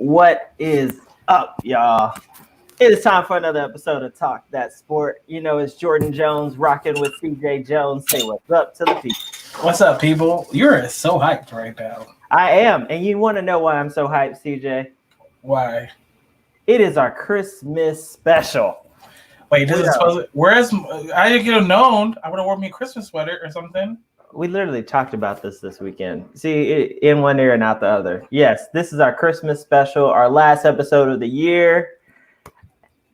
What is up, y'all? It is time for another episode of Talk That Sport. You know, it's Jordan Jones rocking with CJ Jones. Say what's up to the people. What's up, people? You're so hyped right now. I am. And you want to know why I'm so hyped, CJ? Why? It is our Christmas special. Wait, this is supposed to, whereas I didn't get known, I would have worn me a Christmas sweater or something. We literally talked about this weekend. See, in one ear and out the other. Yes, this is our Christmas special, our last episode of the year.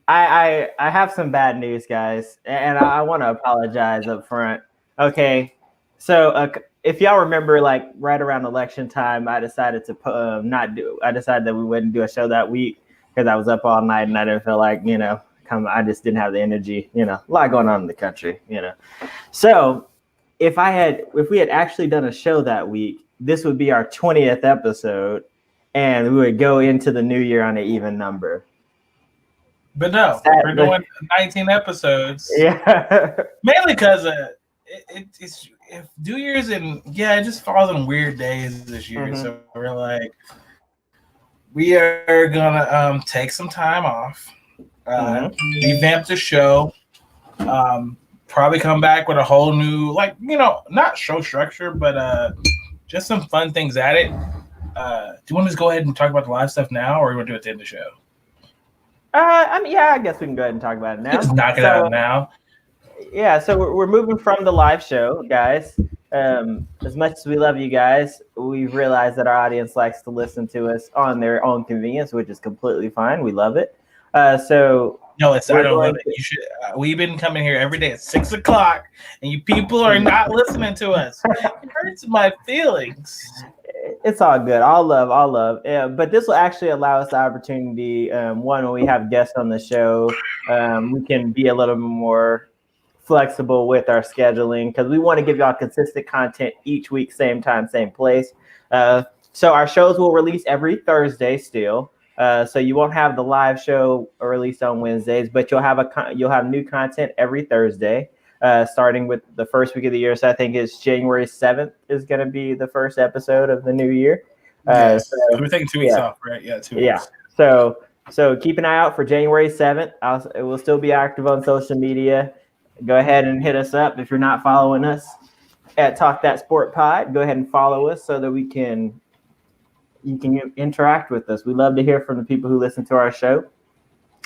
I have some bad news, guys, and I want to apologize up front. Okay, so if y'all remember, like right around election time, I decided to not do. I decided that we wouldn't do a show that week because I was up all night and I didn't feel like I just didn't have the energy. A lot going on in the country. So if we had actually done a show that week, this would be our 20th episode, and we would go into the new year on an even number. But no, we're doing 19 episodes. Yeah. Mainly because it's New Year's and it just falls on weird days this year. Mm-hmm. So we're like, we are gonna take some time off, revamp the show, probably come back with a whole new, not show structure, but just some fun things at it. Do you want to just go ahead and talk about the live stuff now, or you want to do it at the end of the show? I guess we can go ahead and talk about it now. Just knock it out now. Yeah, so we're moving from the live show, guys. As much as we love you guys, we've realized that our audience likes to listen to us on their own convenience, which is completely fine. We love it. No, I don't love it. You should. We've been coming here every day at 6:00, and you people are not listening to us. It hurts my feelings. It's all good. All love. Yeah, but this will actually allow us the opportunity. One, when we have guests on the show, we can be a little bit more flexible with our scheduling because we want to give y'all consistent content each week, same time, same place. So our shows will release every Thursday still. So you won't have the live show released on Wednesdays, but you'll have new content every Thursday. Starting with the first week of the year. So I think it's January 7th is going to be the first episode of the new year. Yes. So we're taking 2 weeks off, right? Yeah, 2 weeks. Yeah. So keep an eye out for January 7th. It will still be active on social media. Go ahead and hit us up if you're not following us at Talk That Sport Pod. Go ahead and follow us so that you can interact with us. We love to hear from the people who listen to our show.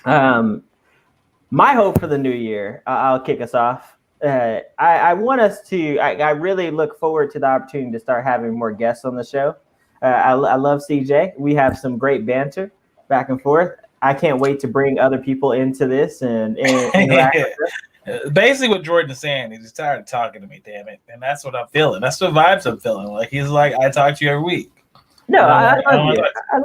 My hope for the new year, I'll kick us off. I want us to. I really look forward to the opportunity to start having more guests on the show. I love CJ. We have some great banter back and forth. I can't wait to bring other people into this and interact with us. Basically, what Jordan is saying, he's tired of talking to me. Damn it, and that's what I'm feeling. That's the vibes I'm feeling. Like he's like, I talk to you every week. No, I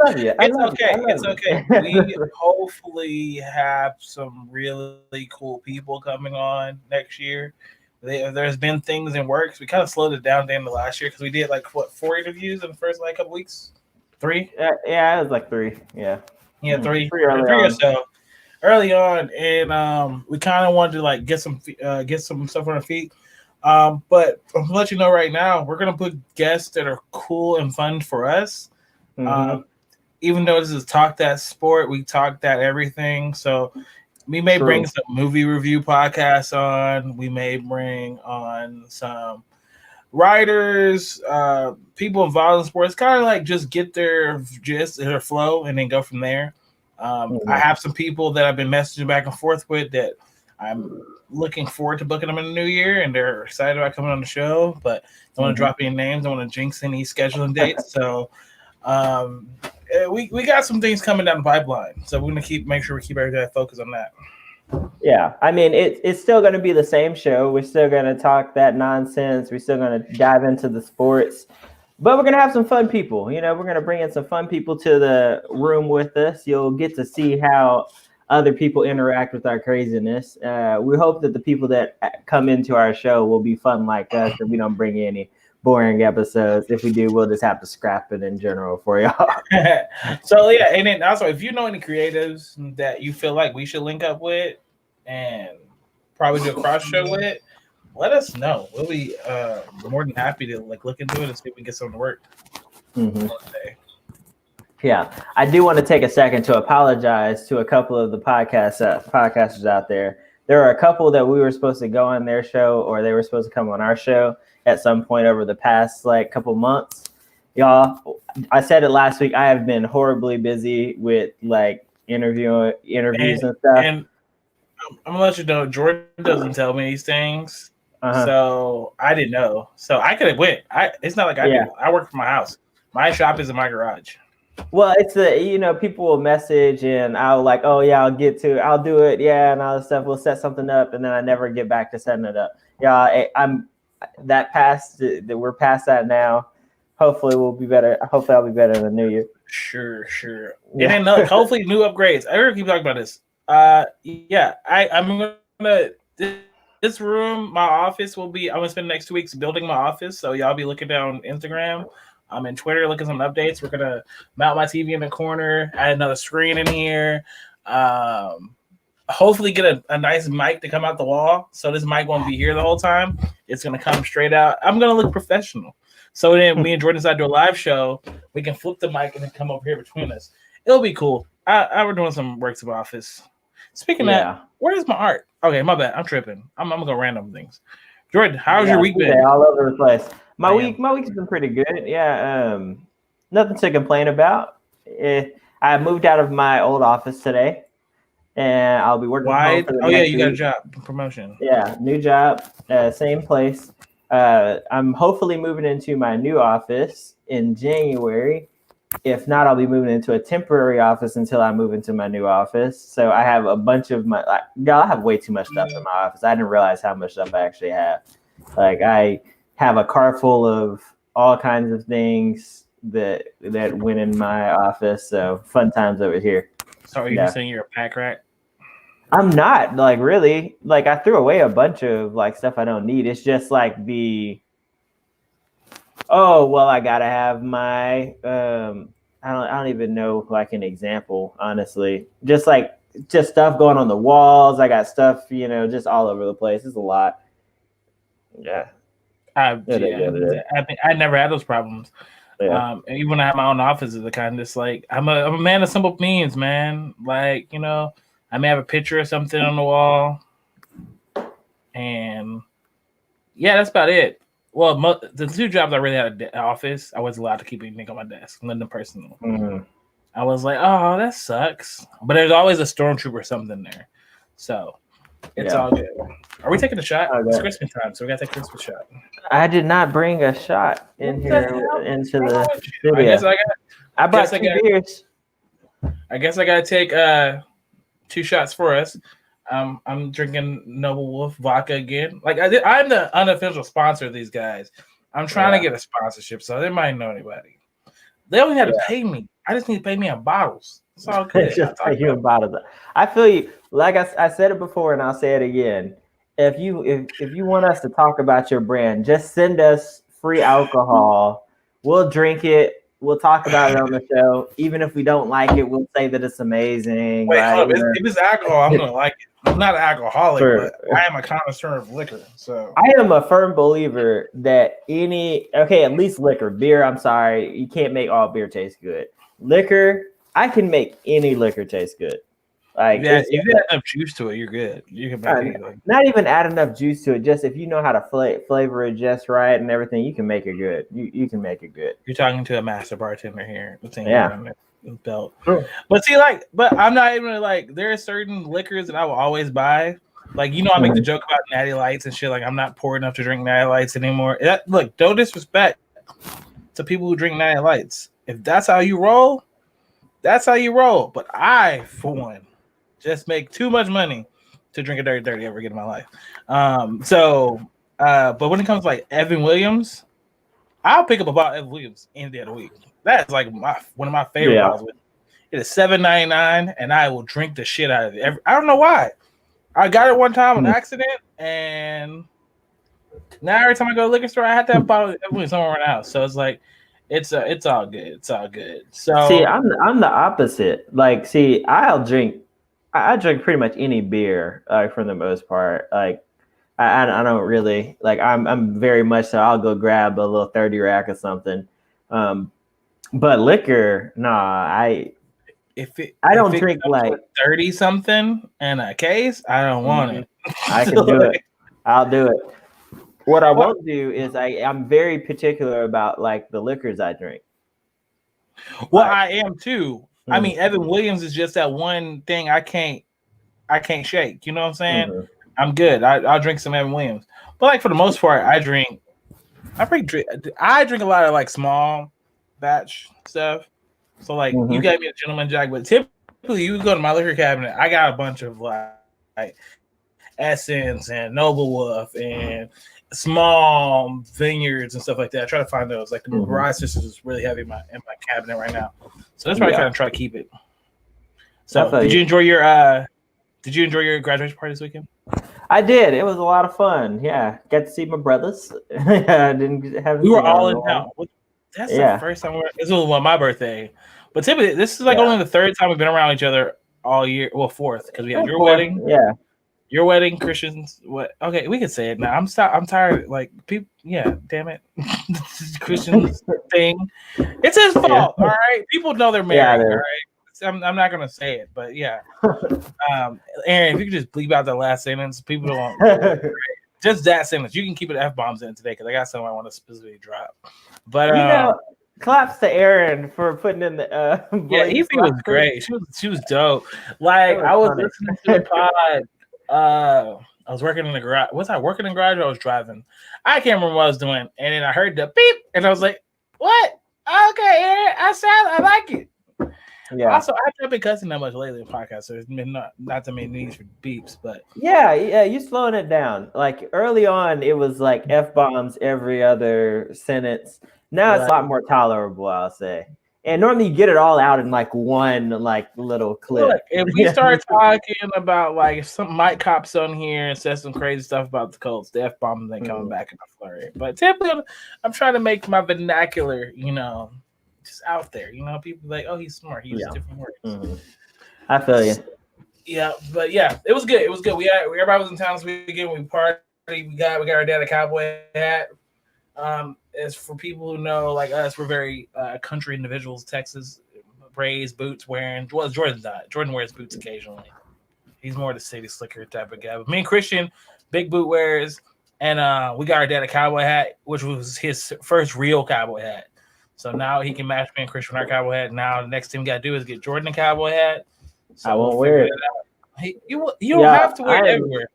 love you. It's okay. We hopefully have some really cool people coming on next year. There's been things in works. We kind of slowed it down at the end of last year because we did 4 interviews in the first couple weeks. 3? Yeah, it was 3. Yeah. Yeah, 3 or so early on, and we kind of wanted to get some stuff on our feet. But I'm gonna let you know right now, we're gonna put guests that are cool and fun for us. Even though this is Talk That Sport, we talk that everything. So we may bring some movie review podcasts on. We may bring on some writers, people involved in sports, kind of just get their gist, their flow, and then go from there. I have some people that I've been messaging back and forth with that I'm looking forward to booking them in the new year, and they're excited about coming on the show, but don't want to drop any names, don't want to jinx any scheduling dates. So we got some things coming down the pipeline. So we're going to make sure we keep everybody focused on that. Yeah, I mean, it's still going to be the same show. We're still going to talk that nonsense. We're still going to dive into the sports. But we're going to have some fun people. We're going to bring in some fun people to the room with us. You'll get to see how other people interact with our craziness. We hope that the people that come into our show will be fun like us, and we don't bring any boring episodes. If we do, we'll just have to scrap it in general for y'all. So, yeah, and then also, if you know any creatives that you feel like we should link up with and probably do a cross show with, let us know. We'll be more than happy to look into it and see if we can get something to work. Yeah, I do want to take a second to apologize to a couple of the podcasters out there. There are a couple that we were supposed to go on their show, or they were supposed to come on our show at some point over the past like couple months. Y'all, I said it last week. I have been horribly busy with like interviews and stuff. And I'm gonna let you know, Jordan doesn't tell me these things, so I didn't know. So I could have went. It's not like I do. I work from my house. My shop is in my garage. Well, it's people will message and I'll like, oh yeah, I'll do it, yeah, and all this stuff. We'll set something up, and then I never get back to setting it up. Yeah, we're past that now. Hopefully we'll be better. Hopefully I'll be better in the new year. Sure. Yeah. And then hopefully new upgrades. I heard keep talking about this. Yeah, I'm gonna this room, my office will be. I'm gonna spend the next 2 weeks building my office, so y'all be looking down Instagram. I'm in Twitter looking some updates. We're gonna mount my TV in the corner, add another screen in here. Hopefully get a nice mic to come out the wall. So this mic won't be here the whole time. It's gonna come straight out. I'm gonna look professional. So then me and Jordan decide to do a live show. We can flip the mic and then come over here between us. It'll be cool. We're doing some works of office. Speaking of that, where's my art? Okay, my bad. I'm tripping. I'm gonna go random things. Jordan, how's your week been? All over the place. My week's been pretty good. Yeah, nothing to complain about. I moved out of my old office today, and I'll be working. Why? Oh yeah, you got a job promotion. Yeah, new job, same place. I'm hopefully moving into my new office in January. If not, I'll be moving into a temporary office until I move into my new office. So I have a bunch of I have way too much stuff in my office. I didn't realize how much stuff I actually have. Like I have a car full of all kinds of things that went in my office. So fun times over here. So are you saying you're a pack rat? I'm not, like, really. Like, I threw away a bunch of like stuff I don't need. It's just like I gotta have my I don't even know like an example, honestly. Just stuff going on the walls. I got stuff, just all over the place. It's a lot. Yeah. I never had those problems. Yeah. Even when I have my own office, it's the kind of just like I'm a man of simple means, man. Like, I may have a picture or something on the wall, and yeah, that's about it. Well, the two jobs I really had an office, I was allowed to keep anything on my desk, nothing personal. Mm-hmm. I was like, oh, that sucks. But there's always a stormtrooper or something there, so it's all good. Are we taking a shot? It's Christmas time, so we gotta take a Christmas shot. I did not bring a shot into the studio. I brought 2 beers. I guess I gotta take 2 shots for us. I'm drinking Noble Wolf vodka again. Like I'm the unofficial sponsor of these guys. I'm trying to get a sponsorship, so they might know anybody. They only had to pay me. I just need to pay me on bottles. It's all good. Just pay you in bottles. I feel you. Like I said it before, and I'll say it again. If you want us to talk about your brand, just send us free alcohol. We'll drink it. We'll talk about it on the show. Even if we don't like it, we'll say that it's amazing. Wait, if it's alcohol, I'm gonna like it. I'm not an alcoholic, but I am a connoisseur of liquor. So I am a firm believer that at least liquor, beer. I'm sorry, you can't make all beer taste good. Liquor, I can make any liquor taste good. Like if you add enough juice to it, you're good. You can make anything. Not even add enough juice to it. Just if you know how to flavor it just right and everything, you can make it good. You can make it good. You're talking to a master bartender here. Belt. Sure. But see, but I'm not even like there are certain liquors that I will always buy. Like, I make the joke about Natty Lights and shit. Like, I'm not poor enough to drink Natty Lights anymore. Look, don't disrespect to people who drink Natty Lights. If that's how you roll, that's how you roll. But I, for one, just make too much money to drink a dirty ever again in my life. But when it comes to like Evan Williams, I'll pick up a bottle of Evan Williams any day of the week. That's like one of my favorite bottles. It is $7.99, and I will drink the shit out of it. I don't know why. I got it one time on accident, and now every time I go to the liquor store, I have to have a bottle of Evan Williams somewhere in the house. So it's like, it's all good. It's all good. So see, I'm the opposite. Like, see, I drink pretty much any beer, for the most part. Like, I don't really like. I'm very much so. I'll go grab a little 30 rack or something. But liquor, nah, If it I don't if it drink comes like with 30 something in a case, I don't want it. I can do it. I'll do it. What I Well- won't do is I'm very particular about like the liquors I drink. Well, Like, I am too. I mean, Evan Williams is just that one thing I can't shake. You know what I'm saying? I'm good. I'll drink some Evan Williams. But like for the most part, I drink a lot of like small batch stuff. So like you got me a Gentleman Jack, but typically you go to my liquor cabinet, I got a bunch of like Essence and Noble Wolf and small vineyards and stuff like that. I try to find those. Like the Mirage Sisters is really heavy in my cabinet right now. So that's why I try to keep it. So did you enjoy your graduation party this weekend? I did. It was a lot of fun. Yeah, got to see my brothers. I we were all in town. That's the first time this was my birthday. But typically, this is like only the third time we've been around each other all year. Well, fourth, because we had your wedding. Yeah. Your wedding, Christian's. What? Okay, we can say it now. I'm tired. Like people. Yeah, damn it. Christian's thing. It's his fault. All right. People know they're married. All right. I'm not gonna say it, but yeah. Aaron, if you could just bleep out the last sentence, people don't. Just that sentence. You can keep it F-bombs in today because I got something I want to specifically drop. But claps to Aaron for putting in the Evie was great. She was dope. Like I was listening to the pod. I was working in the garage. Was I working in the garage or I was driving? I can't remember what I was doing. And then I heard the beep and I was like, what? Okay, Aaron, I like it. Yeah. Also, I haven't been cussing that much lately in podcasts, so there's been not that many needs for beeps, but yeah, you're slowing it down. Like early on, it was like F-bombs every other sentence. Now it's a lot more tolerable, I'll say. And normally you get it all out in like one like little clip. Look, if we start talking about like if some Mike cops on here and says some crazy stuff about the Colts, the F-bombs ain't coming back in a flurry. But typically, I'm trying to make my vernacular, just out there. People like, oh, he's smart. He uses different words. I feel you. Yeah, but yeah, it was good. It was good. Everybody was in town this weekend. We partied. We got our dad a cowboy hat. As for people who know, like us, we're very country individuals. Texas, raised, boots wearing. Well, Jordan's not. Jordan wears boots occasionally. He's more the city slicker type of guy. But me and Christian, big boot wearers, and we got our dad a cowboy hat, which was his first real cowboy hat. So now he can match me and Christian our cowboy hat. Now the next thing we got to do is get Jordan a cowboy hat. So I won't wear it. Hey, you don't have to wear it everywhere.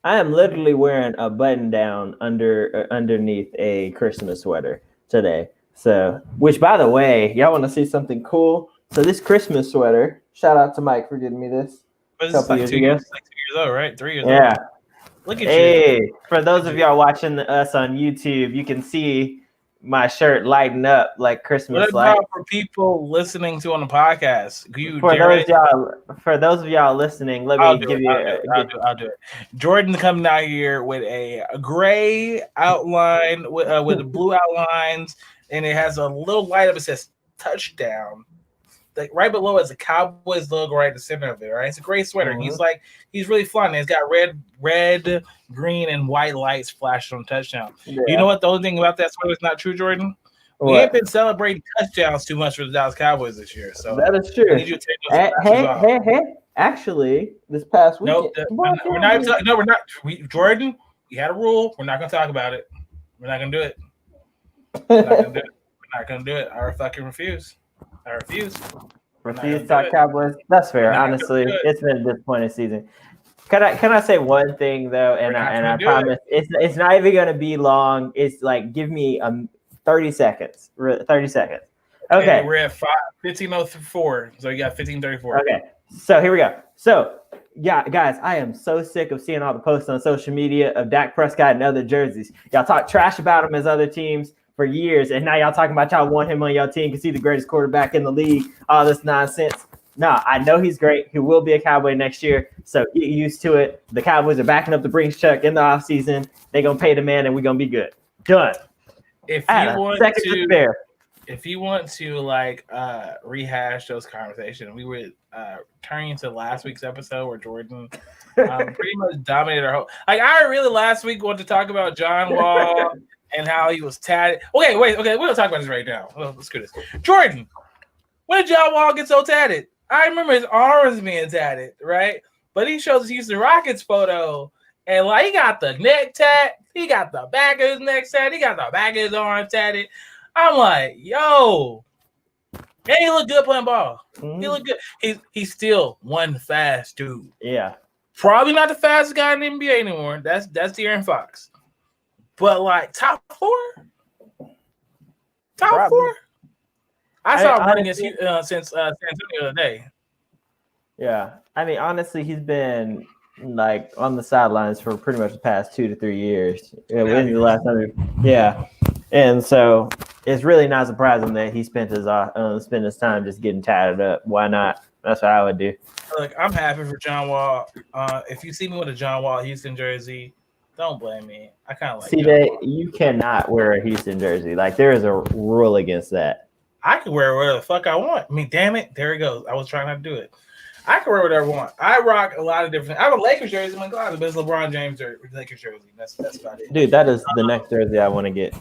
I am literally wearing a button down underneath a Christmas sweater today. So, which by the way, y'all want to see something cool? So this Christmas sweater, shout out to Mike for getting me this. But this is like 2 years old, right? 3 years old. Yeah. Look at you. For those of y'all watching us on YouTube, you can see my shirt lighting up like Christmas lights. For people listening to on the podcast, for those of y'all listening, let me give you. I'll do it. Jordan coming out here with a gray outline with the blue outlines, and it has a little light up. It says touchdown. Like right below is a Cowboys logo right in the center of it. Right, it's a gray sweater. He's really fun. It's got red, green, and white lights flashing on touchdown. Yeah. You know what? The only thing about that sweater is not true, Jordan. We ain't been celebrating touchdowns too much for the Dallas Cowboys this year. So that is true. Hey! Actually, this past weekend. We're not. Jordan, we had a rule. We're not going to talk about it. We're not going to do it. We're not going to do it. I fucking refuse. I refuse. Refuse to talk Cowboys. That's fair. Honestly, it's been a disappointing season. Can I say one thing though? And I promise it's not even gonna be long. It's like give me 30 seconds. 30 seconds. Okay. We're at 15:04. So you got 15:34. Okay. So here we go. So yeah, guys, I am so sick of seeing all the posts on social media of Dak Prescott and other jerseys. Y'all talk trash about him as other teams for years, and now y'all talking about y'all want him on your team because he's the greatest quarterback in the league. All this nonsense. No, I know he's great. He will be a Cowboy next year, so get used to it. The Cowboys are backing up the Brinks truck in the offseason. They're going to pay the man, and we're going to be good. Done. If you want to like rehash those conversations, we would turn to last week's episode where Jordan pretty much dominated our whole. Like I really last week wanted to talk about John Wall and how he was tatted. Okay, wait. Okay, we're gonna talk about this right now. Well, let's do this. Jordan, when did John Wall get so tatted? I remember his arms being tatted, right? But he shows us Houston Rockets photo, and like he got the neck tat, he got the back of his neck tatted, he got the back of his arm tatted. I'm like, yo, and he look good playing ball. Mm-hmm. He look good. He's still one fast dude. Yeah, probably not the fastest guy in the NBA anymore. That's De'Aaron Fox. But like top four. I saw him running against since San Antonio the other day. Yeah, I mean, honestly, he's been like on the sidelines for pretty much the past 2 to 3 years. When's the last time? Yeah, and so it's really not surprising that he spent his time just getting tatted up. Why not? That's what I would do. Look, I'm happy for John Wall. If you see me with a John Wall Houston jersey, don't blame me. I kind of like. See, you cannot wear a Houston jersey. Like there is a rule against that. I can wear whatever the fuck I want. I mean, damn it, there it goes. I was trying not to do it. I can wear whatever I want. I rock a lot of different. I have a Lakers jersey. I'm glad it's LeBron James or Lakers jersey. That's about it. Dude, that is the next jersey I want to get.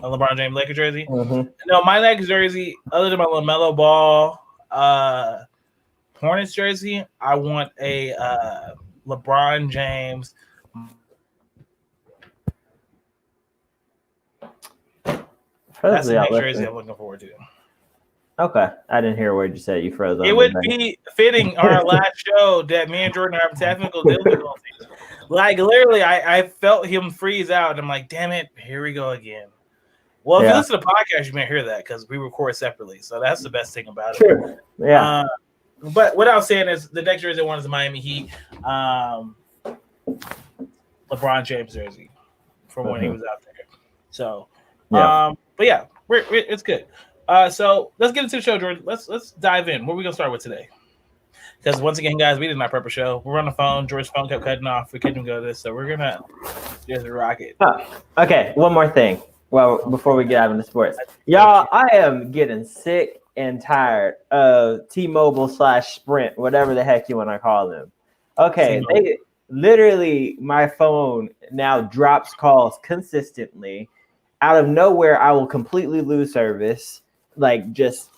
A LeBron James Lakers jersey. Mm-hmm. No, my next jersey, other than my LaMelo Ball Hornets jersey, I want a LeBron James. That's the next jersey I'm looking forward to. Okay, I didn't hear a word you said. You froze. It would be fitting on our last show that me and Jordan are having technical difficulties. Like literally, I felt him freeze out, and I'm like, "Damn it, here we go again." Well, if you listen to the podcast, you may hear that because we record separately, so that's the best thing about it. Sure. Yeah. But what I was saying is the next jersey I want is the Miami Heat, LeBron James jersey from when he was out there. So, but yeah, it's good. So let's get into the show, Jordan. Let's dive in. What are we gonna start with today? Because once again, guys, we did not prep a show. We're on the phone. George's phone kept cutting off. We couldn't go to this, so we're gonna just rock it. Okay, one more thing. Well, before we get out into sports, y'all, I am getting sick and tired of T-Mobile / Sprint, whatever the heck you want to call them. Okay, they literally, my phone now drops calls consistently. Out of nowhere, I will completely lose service. Like just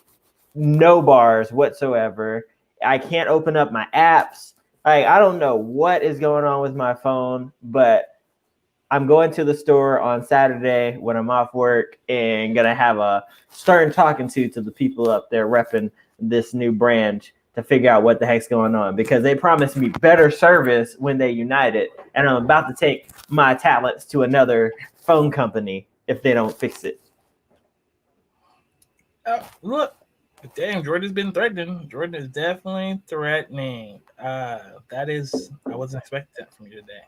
no bars whatsoever. I can't open up my apps. Like I don't know what is going on with my phone, but I'm going to the store on Saturday when I'm off work and gonna have a stern talking to the people up there repping this new brand to figure out what the heck's going on because they promised me better service when they united, and I'm about to take my talents to another phone company if they don't fix it. Look, damn, Jordan's been threatening. Jordan is definitely threatening. I wasn't expecting that from you today.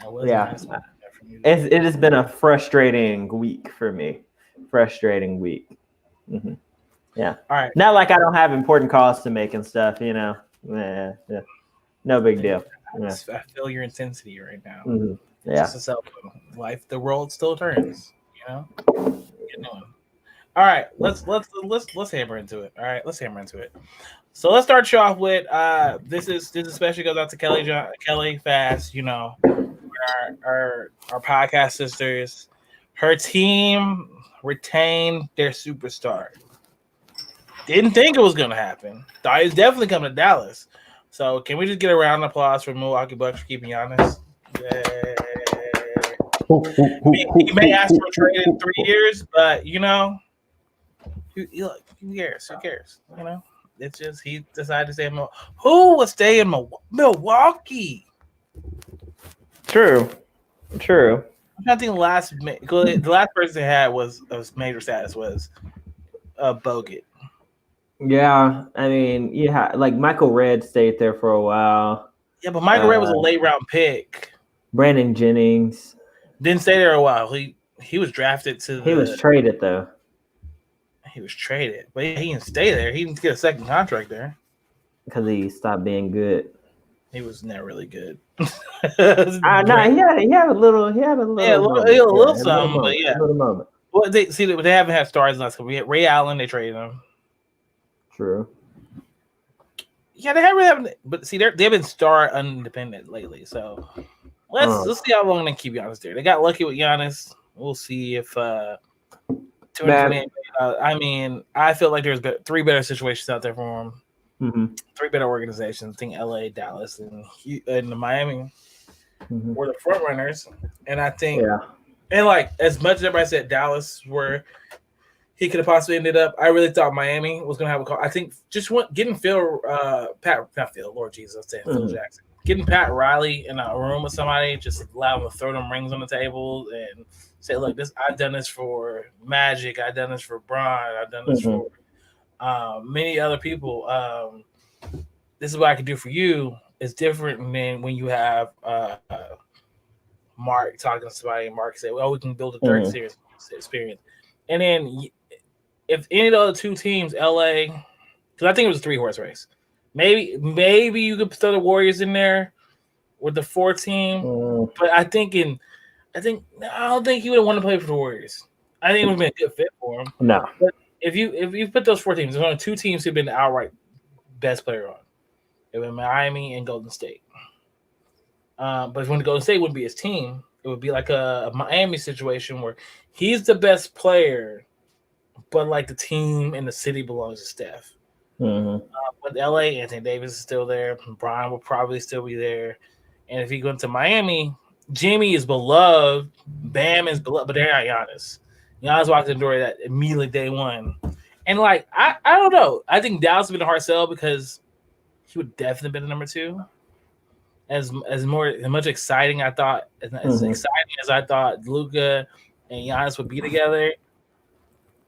I wasn't expecting that from you today. It has been a frustrating week for me. Mm-hmm. Yeah. All right. Not like I don't have important calls to make and stuff, you know. Yeah. No big deal. Yeah. I feel your intensity right now. Mm-hmm. Yeah. It's just life, the world still turns, you know. All right, let's hammer into it. All right, let's hammer into it. So let's start you off with this especially goes out to Kelly Fast, you know, our podcast sisters. Her team retained their superstar. Didn't think it was gonna happen. Thought he was definitely coming to Dallas. So can we just get a round of applause for Milwaukee Bucks for keeping Giannis? He may ask for a trade in 3 years, but you know. Who cares? Who cares? You know, it's just he decided to stay in Milwaukee. Who would stay in Milwaukee? True. I think the last person they had was major status was Bogut. Yeah, I mean, like Michael Redd stayed there for a while. Yeah, but Michael Redd was a late round pick. Brandon Jennings didn't stay there a while. He was drafted to. He was traded though. He was traded, but he didn't stay there. He didn't get a second contract there because he stopped being good. He was never really good. He had a little moment. Well, they haven't had stars last couple. We had Ray Allen. They traded him. True. Yeah, they haven't. But see, they've been star independent lately. So let's see how long they keep Giannis there. They got lucky with Giannis. We'll see if 228. I mean, I feel like there's three better situations out there for him. Mm-hmm. Three better organizations. I think LA, Dallas, and Miami were the front runners. And I think, and like as much as everybody said Dallas where he could have possibly ended up, I really thought Miami was going to have a call. I think just getting Phil Jackson, getting Pat Riley in a room with somebody, just allow him to throw them rings on the table and say, look, I've done this for Magic, I've done this for Bron, I've done this for many other people. This is what I can do for you. It's different than when you have Mark talking to somebody and Mark say, well, we can build a Dirk series experience. And then if any of the other two teams, LA, because I think it was a 3-horse race, maybe you could throw the Warriors in there with the 4 team. But I don't think he would have wanted to play for the Warriors. I think it would have been a good fit for him. No. But if you put those 4 teams, there's only 2 teams who've been the outright best player on. It would be Miami and Golden State. But when the Golden State wouldn't be his team, it would be like a Miami situation where he's the best player, but like the team and the city belongs to Steph. With LA, Anthony Davis is still there. Bron will probably still be there. And if he goes to Miami, Jimmy is beloved. Bam is beloved, but they're not Giannis. Giannis walked in the door that immediately day one. And like, I don't know. I think Dallas has been a hard sell because he would definitely been the number 2. As much exciting I thought, as exciting as I thought Luka and Giannis would be together,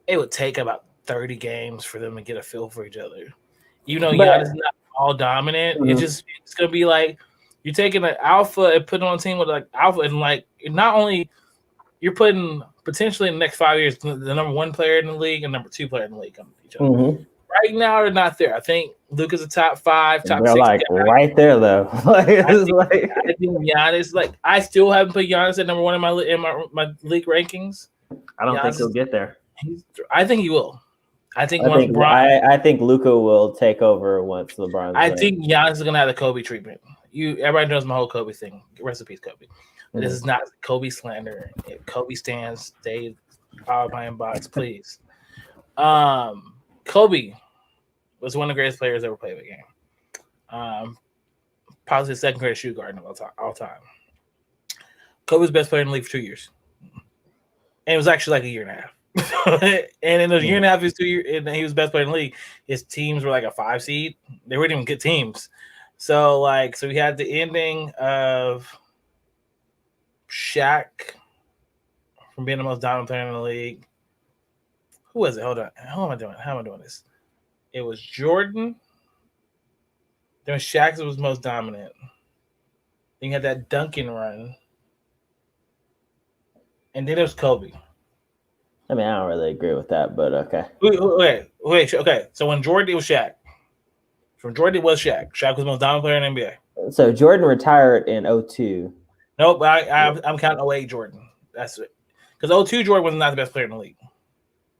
it would take about 30 games for them to get a feel for each other. Even though Giannis is not all dominant, it's gonna be like you're taking an alpha and putting on a team with like alpha, and like not only you're putting potentially in the next 5 years the number 1 player in the league and number 2 player in the league coming to each other. Right now, they're not there. I think Luka's a top 5, top 6. Like guy. Right there, though. I think Giannis. Like I still haven't put Giannis at number 1 in my league rankings. I don't think he'll get there. I think he will. I think Luka will take over once LeBron. I think Giannis is gonna have the Kobe treatment. Everybody knows my whole Kobe thing. Rest in peace, Kobe. This is not Kobe slander. If Kobe stands, stay out of my inbox, please. Kobe was one of the greatest players ever played the game. Probably the second greatest shoot guard of all time. Kobe was the best player in the league for 2 years. And it was actually like a year and a half. And in a year and a half, his 2 years, and he was the best player in the league. His teams were like a 5 seed. They weren't even good teams. So we had the ending of Shaq from being the most dominant player in the league. Who was it? Hold on. How am I doing this? It was Jordan. Then Shaq was most dominant. Then you had that Duncan run. And then it was Kobe. I mean, I don't really agree with that, but okay. Wait. Okay, so when Jordan, it was Shaq. From Jordan, it was Shaq. Shaq was the most dominant player in the NBA. So Jordan retired in 2002. Nope, I'm counting 08 Jordan. That's it. Because 02 Jordan was not the best player in the league.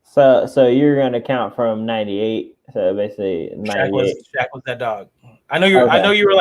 So you're going to count from 98. So basically 98. Shaq was that dog. I know you were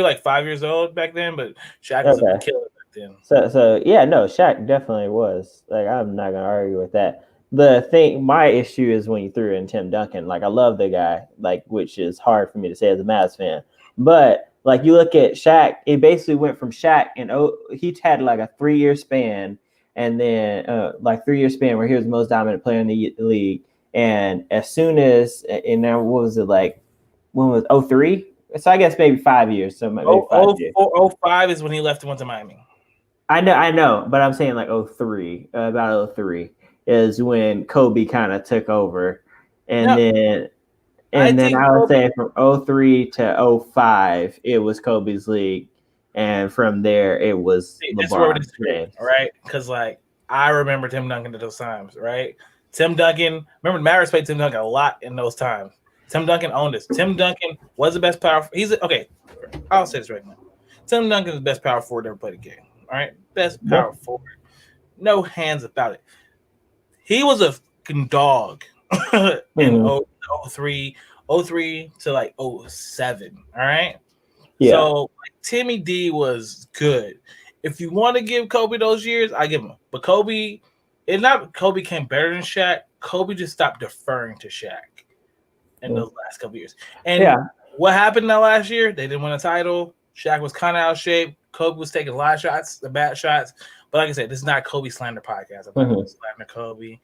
like 5 years old back then, but Shaq was a killer back then. So yeah, no, Shaq definitely was. Like, I'm not going to argue with that. My issue is when you threw in Tim Duncan. Like, I love the guy, like, which is hard for me to say as a Mavs fan. But like, you look at Shaq, it basically went from Shaq and he had like a 3-year span, and then 3-year span where he was the most dominant player in the league. And as soon as, and now what was it like? When was 03? So I guess maybe 5 years. So maybe 5 years. 05 is when he left and went to Miami. I know, but I'm saying like 03, about 03 is when Kobe kind of took over, and then I would say from 03 to 05 it was Kobe's league, and from there it was LeBron James. Right? Because like I remember Tim Duncan at those times, right? Tim Duncan, remember Mavericks played Tim Duncan a lot in those times. Tim Duncan owned us. Tim Duncan was the best power. I'll say this right now. Tim Duncan is the best power forward ever played a game. All right, best power forward. No hands about it. He was a fucking dog in 03 to like 07. All right. Yeah. So like, Timmy D was good. If you want to give Kobe those years, I give him. But Kobe it's not Kobe came better than Shaq. Kobe just stopped deferring to Shaq in those last couple years. And what happened that last year? They didn't win a title. Shaq was kind of out of shape. Kobe was taking a lot of shots, the bad shots. But like I said, this is not Kobe slander podcast. I'm not going to slander Kobe.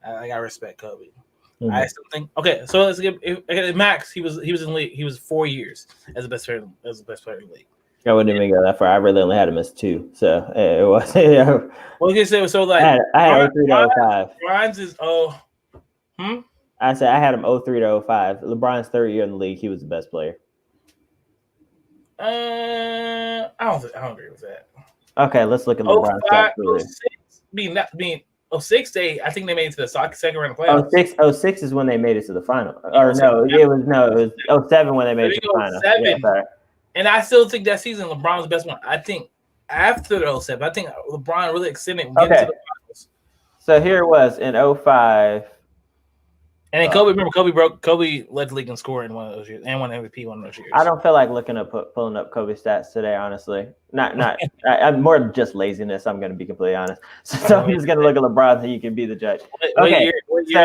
I respect Kobe. I still think so. Let's give Max. He was in the league. He was 4 years as the best player in the league. I wouldn't even go that far. I really only had him as 2, so it was. Yeah. Well, you say so. Like I had 03 to 05. Brian's is I said I had him 03 to 05. LeBron's third year in the league. He was the best player. I don't agree with that. Okay, let's look at LeBron's stats. 06, I think they made it to the second round of playoffs. 06 is when they made it to the final. It was 07 when they made it to the final. Yeah, and I still think that season LeBron was the best one. I think after the 07, I think LeBron really extended getting to the finals. So here it was in 05. And then Kobe led the league in scoring one of those years and won MVP one of those years. I don't feel like pulling up Kobe stats today, honestly. I'm more just laziness. I'm going to be completely honest. So I'm just going to look at LeBron so you can be the judge. What year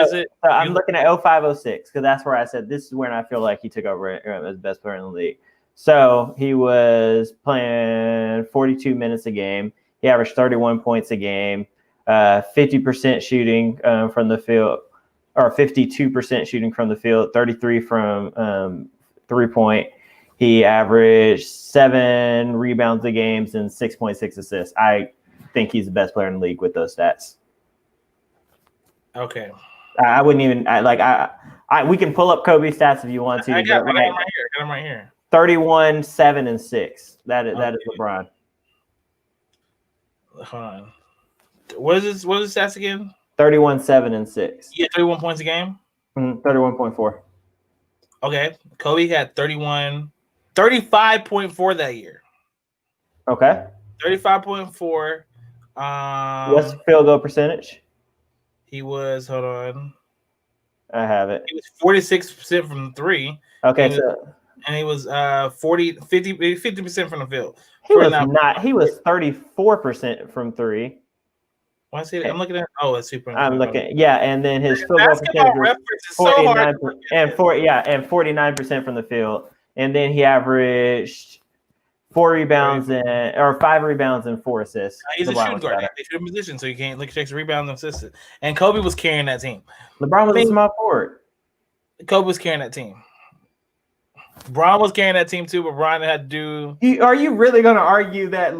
is it? So I'm looking at 05-06 because that's where I said this is when I feel like he took over as best player in the league. So he was playing 42 minutes a game. He averaged 31 points a game, 50% shooting from the field. Or 52% shooting from the field, 33 from 3-point. He averaged 7 rebounds a game and 6.6 assists. I think he's the best player in the league with those stats. Okay. I wouldn't even we can pull up Kobe's stats if you want to. I got him right here. 31, 7, and 6. That is LeBron. Hold on. What is his stats again? 31, 7, and 6. Yeah, 31 points a game? 31.4. Okay. Kobe had 35.4 that year. Okay. 35.4. What's the field goal percentage? He was, hold on. I have it. He was 46% from 3. Okay, he was 50% from the field. He was 34% from 3. I see that. I'm looking at. Oh, it's super. I'm looking. Yeah, and then his field goal percentage was 49, and 49% from the field. And then he averaged 5 rebounds and 4 assists. He's a shooting guard. They shoot him position, so you can't look checks rebounds and assists. And Kobe was carrying that team. LeBron was a small forward. Kobe was carrying that team. Bron was carrying that team too, but Bron had to do. Are you really going to argue that?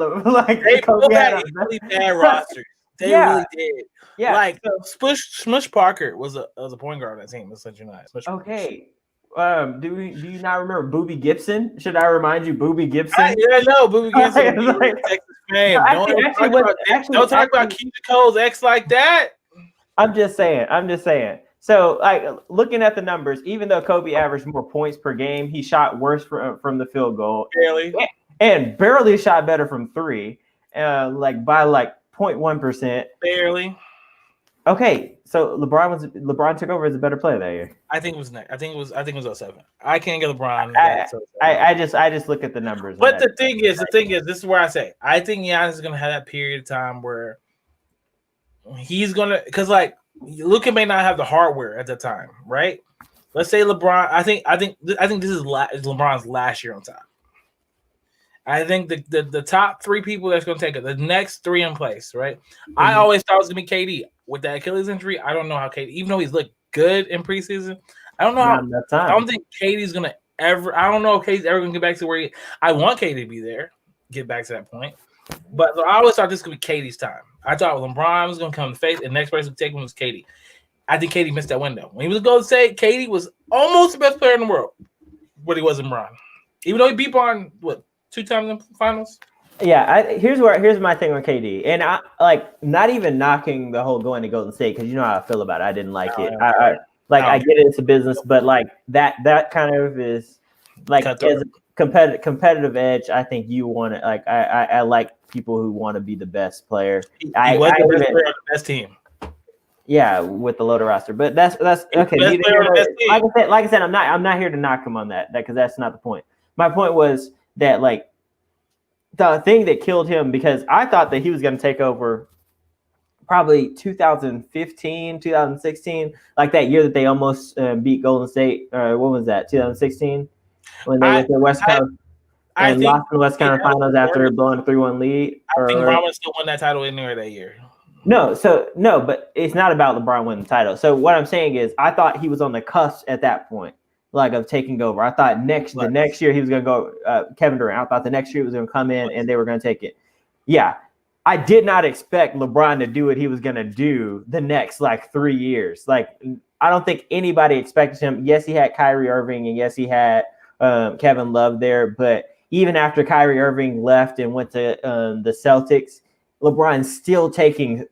They Kobe had a really bad roster. They really did. Yeah. Like Smush Parker was a point guard on that team. That's such a nice. Okay. Do you not remember Boobie Gibson? Should I remind you, Boobie Gibson? I know Boobie Gibson. Texas fame. Don't talk about Keisha Cole's ex like that. I'm just saying. So, like, looking at the numbers, even though Kobe averaged more points per game, he shot worse from the field goal. Barely. And barely shot better from 3, by 0.1%. Barely. Okay, so LeBron took over as a better player that year. I think it was 07. I can't get LeBron. I just look at the numbers. But the thing is, this is where I say I think Giannis is gonna have that period of time where he's gonna, because like Luka may not have the hardware at the time, right? Let's say LeBron. I think this is LeBron's last year on top. I think the top 3 people that's going to take it, the next 3 in place, right? Mm-hmm. I always thought it was going to be KD. With that Achilles injury, I don't know how KD, even though he's looked good in preseason, I don't know I don't think KD's going to ever, I don't know if KD's ever going to get back to where I want KD to be there, get back to that point. But I always thought this could be KD's time. I thought LeBron was going to come to face, and the next person to take him was KD. I think KD missed that window. When he was Golden State, KD was almost the best player in the world, but he wasn't Bron. Even though he beat Bron, 2 times in the finals? Yeah, here's my thing with KD, and I not even knocking the whole going to Golden State because you know how I feel about it. I didn't like it. I get it, it's a business, but that kind of is as a competitive edge. I think you want to I like people who want to be the best player. He was the best player on the best team. Yeah, with the loaded roster, but that's okay. Like I said, I'm not here to knock him on that because that's not the point. My point was that the thing that killed him, because I thought that he was going to take over probably 2015, 2016, like that year that they almost beat Golden State. What was that? 2016 when they went to West Coast and lost in the West Conference Finals after blowing a 3-1 lead. I think Robin still won that title in there that year. No, but it's not about LeBron winning the title. So what I'm saying is, I thought he was on the cusp at that point, like of taking over. I thought the next year he was going to go Kevin Durant. I thought the next year he was going to come in and they were going to take it. Yeah, I did not expect LeBron to do what he was going to do the next like 3 years. Like I don't think anybody expected him. Yes, he had Kyrie Irving and yes, he had Kevin Love there. But even after Kyrie Irving left and went to the Celtics, LeBron's still taking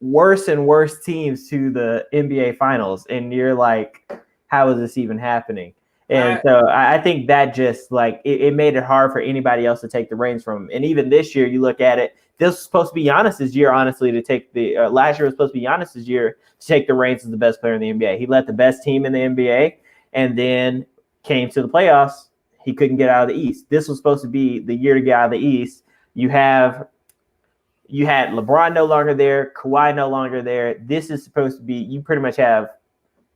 worse and worse teams to the NBA Finals. And you're like, how is this even happening? And so I think that just like it made it hard for anybody else to take the reins from him. And even this year, you look at it, this was supposed to be Giannis's year, honestly, to take the last year was supposed to be Giannis's year to take the reins as the best player in the NBA. He led the best team in the NBA and then came to the playoffs. He couldn't get out of the East. This was supposed to be the year to get out of the East. You had LeBron no longer there, Kawhi no longer there. This is supposed to be, you pretty much have,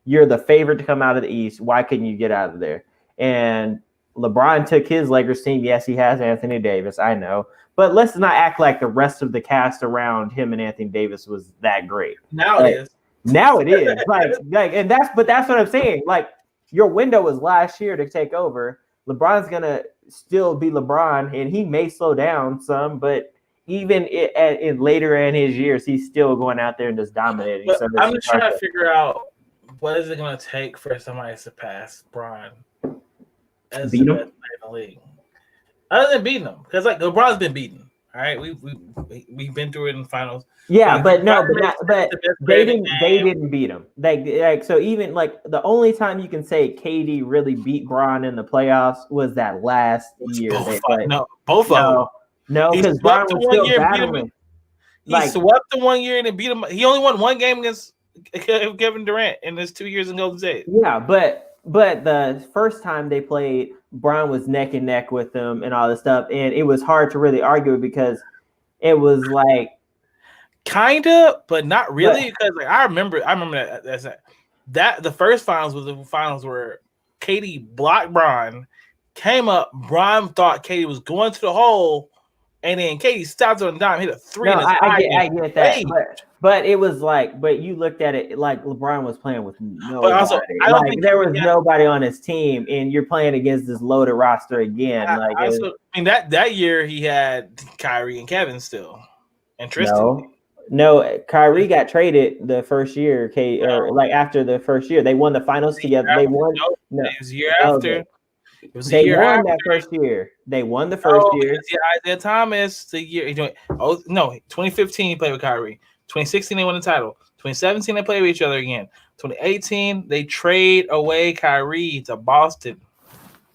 you're the favorite to come out of the East. Why couldn't you get out of there? And LeBron took his Lakers team. Yes, he has Anthony Davis, I know. But let's not act like the rest of the cast around him and Anthony Davis was that great. Now it is. Now it is. And that's what I'm saying. Like, your window was last year to take over. LeBron's gonna still be LeBron, and he may slow down some, but even in later in his years, he's still going out there and just dominating. But so I'm just trying to figure out what is it going to take for somebody to surpass Bron as the best player in the league, other than beating him, because like LeBron's been beaten. All right, we've been through it in the finals. Yeah, but they didn't beat him. Like so, even like the only time you can say KD really beat Bron in the playoffs was that last year they played. Both of them. No, because Bron was still battling. He swept the 1 year and then beat him. He only won one game against Kevin Durant in his 2 years in Golden State. Yeah, but the first time they played, Bron was neck and neck with them and all this stuff, and it was hard to really argue because it was like kinda, but not really. Because like I remember that the first finals was the finals where KD blocked Bron, came up, Bron thought KD was going to the hole, and then KD stopped on the dime, hit a three. I get that, but it was like, but you looked at it like LeBron was playing with nobody. But also, I don't think there was nobody on his team, and you're playing against this loaded roster again. That year he had Kyrie and Kevin still, and Tristan. No, Kyrie got traded the first year. After the first year, they won the finals together. They won. No, it was a year after. They won that first year. They won the first year. Isaiah Thomas, the year. 2015 he played with Kyrie. 2016 they won the title. 2017 they played with each other again. 2018 they trade away Kyrie to Boston.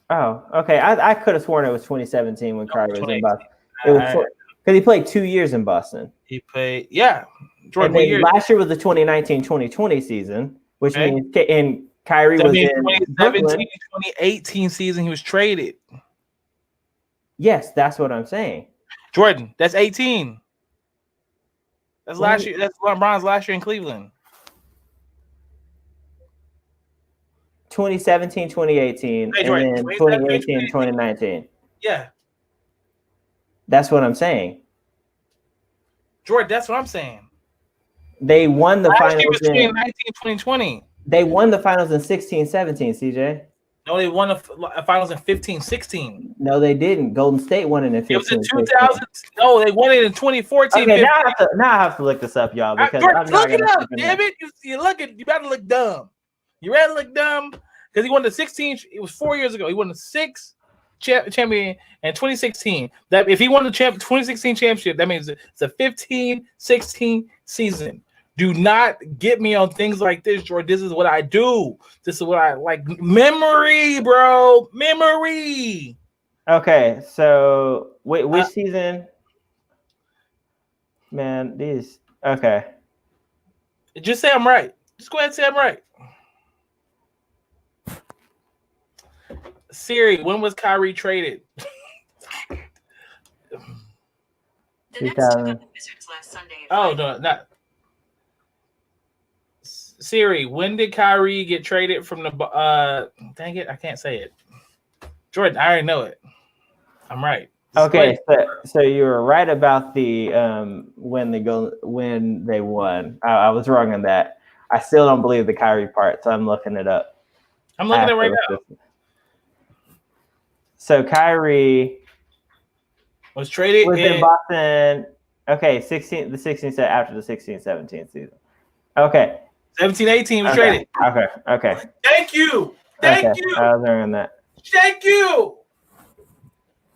Oh, okay. I could have sworn it was 2017 when Kyrie was in Boston. It was because he played 2 years in Boston. He played, Jordan, last year was the 2019-2020 season, which means Kyrie was in 2017-2018 season. He was traded. Yes, that's what I'm saying. Jordan, that's 18. That's last year. That's LeBron's last year in Cleveland. 2017, 2018, and then 2018, 2019. Yeah. That's what I'm saying. Jordan, that's what I'm saying. They won the finals in 2019, 2020. They won the finals in 16, 17, CJ. No, they won the finals in 15, 16. No, they didn't. Golden State won it in 15. It was in 2000. No, they won it in 2014. Okay, now I have to look this up, y'all. Because look it up. Damn it. You better look dumb. You ready to look dumb? Because he won the 16. It was 4 years ago. He won the 6th champion in 2016. That if he won the 2016 championship, that means it's a 15-16 season. Do not get me on things like this, Jordan. This is what I do. This is what I like. Memory, bro. Memory. Okay, so which season? Man, these. Okay. Just say I'm right. Just go ahead and say I'm right. Siri, when was Kyrie traded? The Nets took on the Wizards last Sunday. Oh, no, not. Siri, when did Kyrie get traded from the? Dang it, I can't say it. Jordan, I already know it. I'm right. Okay, so you were right about the when they won. I was wrong on that. I still don't believe the Kyrie part, so I'm looking it up. I'm looking at it right now. So Kyrie was traded in Boston. Okay, the 16th after the 16-17 season. Okay. 17-18 was traded. Okay. Thank you. Thank you. I was wrong on that. Thank you.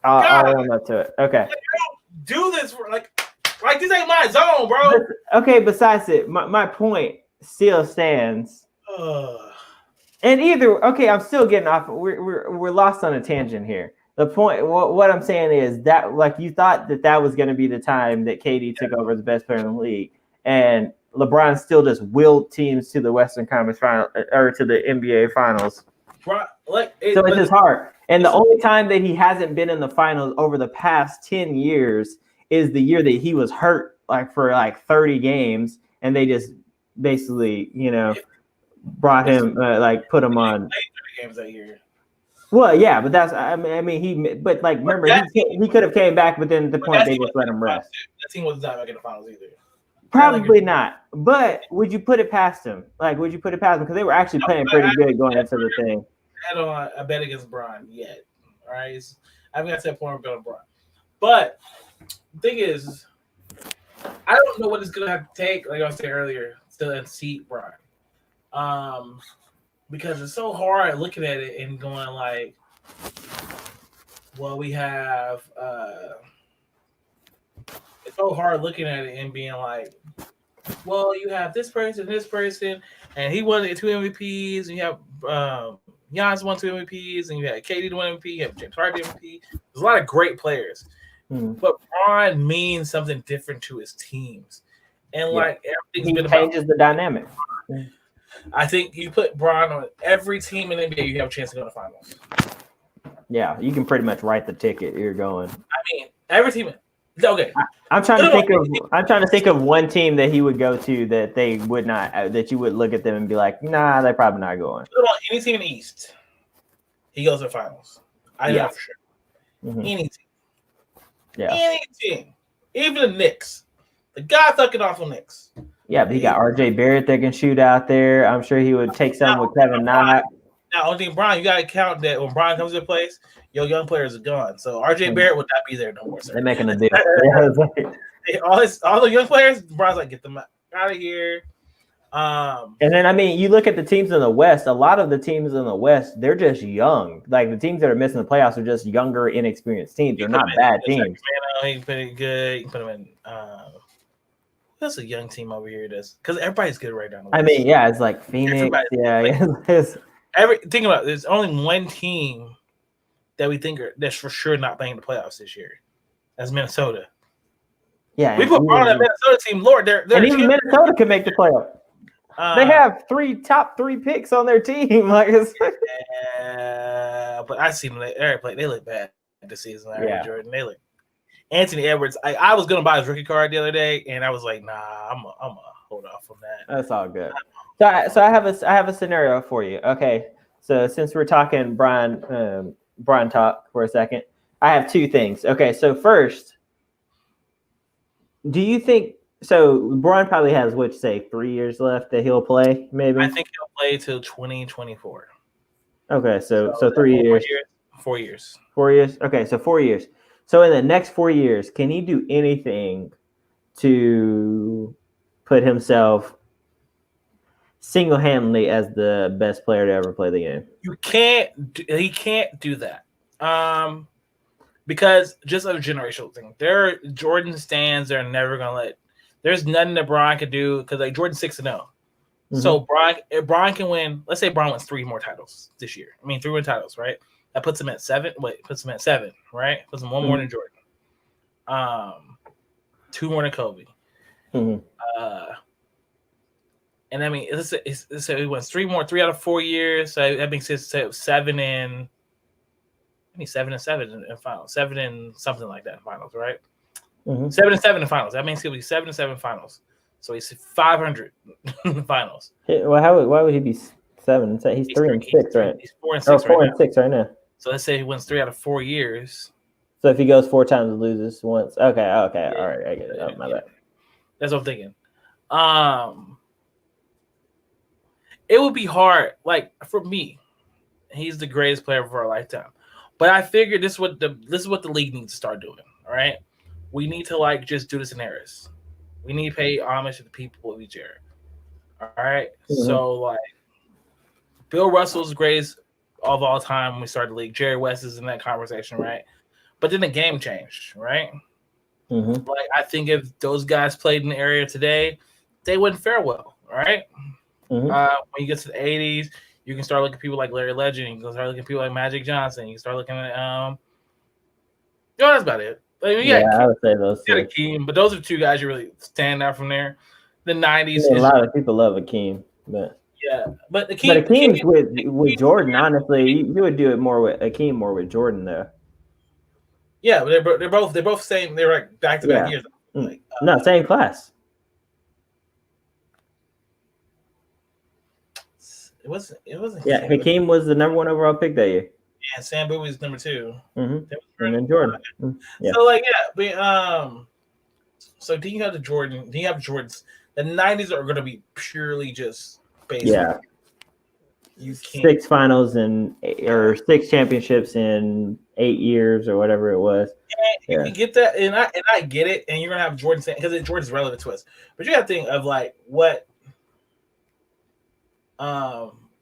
I'll run up to it. Okay. Like, I don't do this for like this ain't my zone, bro. Okay, besides it, my point still stands. And I'm still getting off. We're lost on a tangent here. The point, what I'm saying is that, like, you thought that was going to be the time that KD took over as the best player in the league, and LeBron still just willed teams to the Western Conference Final or to the NBA Finals. So it's just hard. And the only time that he hasn't been in the finals over the past 10 years is the year that he was hurt, like for like 30 games, and they just basically, brought him, put him on. 30 games that year. Well, yeah, but that's, remember, he could have came back, but then the point they just let him rest. That team was not making the finals either. Probably not. But would you put it past him? Would you put it past him? Because they were actually playing pretty good going into the thing. I bet against Bron yet. All right. I haven't got to that point where I'm going to Bron. But the thing is, I don't know what it's going to have to take, like I was saying earlier, to unseat Bron. Because it's so hard looking at it and going like, well, we have it's so hard looking at it and being like, well, you have this person, and he won 2 MVPs, and you have Giannis won 2 MVPs, and you had KD to win MVP, you have James Harden MVP. There's a lot of great players. But Bron means something different to his teams. And everything's been changes the dynamic. I think you put Bron on every team in the NBA, you have a chance to go to the finals. Yeah, you can pretty much write the ticket you're going. I mean, every team. Okay. I'm trying to think of one team that he would go to that they would not, that you would look at them and be like, nah, they're probably not going. Any team in the East, he goes to the finals. I know for sure. Mm-hmm. Any team. Yeah. Any team. Even the Knicks. The God-fucking awful Knicks. Yeah, but he got RJ Barrett that can shoot out there. I'm sure he would take some with Kevin Knox. Now, only thing, Bron, you got to count that when Bron comes to place, your young players are gone. So RJ Barrett would not be there no more. Sir. They're making a deal. all the young players, Bron's like, get them out of here. And then, you look at the teams in the West, a lot of the teams in the West, they're just young. Like, the teams that are missing the playoffs are just younger, inexperienced teams. They're not bad teams. He's pretty good. You can put him in. That's a young team over here. Because everybody's good right now. It's like Phoenix. Think about it. There's only one team that we think that's for sure not playing the playoffs this year. That's Minnesota. Yeah, we put on that Minnesota team. Lord, they're even Minnesota can make the playoffs. They have top three picks on their team. But I see them. They look bad this season. Jordan, they look. Anthony Edwards. I was gonna buy his rookie card the other day, and I was like, nah, I'm gonna hold off on that. That's all good. So I have a scenario for you. Okay, so since we're talking Bron talk for a second, I have two things. Okay, so first, do you think so? Bron probably has 3 years left that he'll play. Maybe I think he'll play till 2024. Okay, so 3 years. 4 years. 4 years. Okay, so 4 years. So in the next 4 years, can he do anything to put himself single-handedly as the best player to ever play the game? He can't do that. Because just a generational thing. Jordan stands, they're never gonna let. There's nothing that Bron could do because Jordan's 6-0. Mm-hmm. So Bron can win. Let's say Bron wins 3 more titles this year. 3 more titles, right? That puts him at 7. Puts him at 7, right? Puts him 1 more than Jordan. 2 more than Kobe. Mm-hmm. And let's say he wins 3 out of 4 years. So that makes it 7 and 7 in finals. 7 and something like that in finals, right? Mm-hmm. 7 and 7 in finals. That means he'll be 7 and 7 finals. So he's 500 in the finals. Well, why would he be 7? He's 3-6, right? He's 4-6. 4-6 right now. So let's say he wins 3 out of 4 years. So if he goes 4 times and loses once, okay, yeah, all right, I get it. Oh, my bad. That's what I'm thinking. It would be hard, like for me. He's the greatest player of our lifetime, but I figured this is what the league needs to start doing. All right, we need to just do this in Harris. We need to pay homage to the people of each era. All right, so Bill Russell's greatest of all time when we started the league. Jerry West is in that conversation, right? But then the game changed, right? I think if those guys played in the area today, they wouldn't fare well, right? When you get to the 80s, you can start looking at people like Larry Legend. You can start looking at people like Magic Johnson. You can start looking at that's about it. I would say those two. Akeem, but those are 2 guys you really stand out from there. The 90s. A lot of people love Akeem, but but Akeem's with Jordan. Honestly, you would do it more with Akeem, more with Jordan though. Yeah, but they're both same. They're back to back years. No, same class. It wasn't. Yeah, Hakeem was the number 1 overall pick that year. Yeah, Sam Bowie was number 2. And then Jordan. Yeah. So so do you have the Jordan? Do you have Jordans? The 90s are going to be purely just based. Yeah. You can't 6 finals or 6 championships in 8 years or whatever it was. You can get that, and I get it. And you're gonna have Jordan because Jordan's relevant to us. But you got to think of what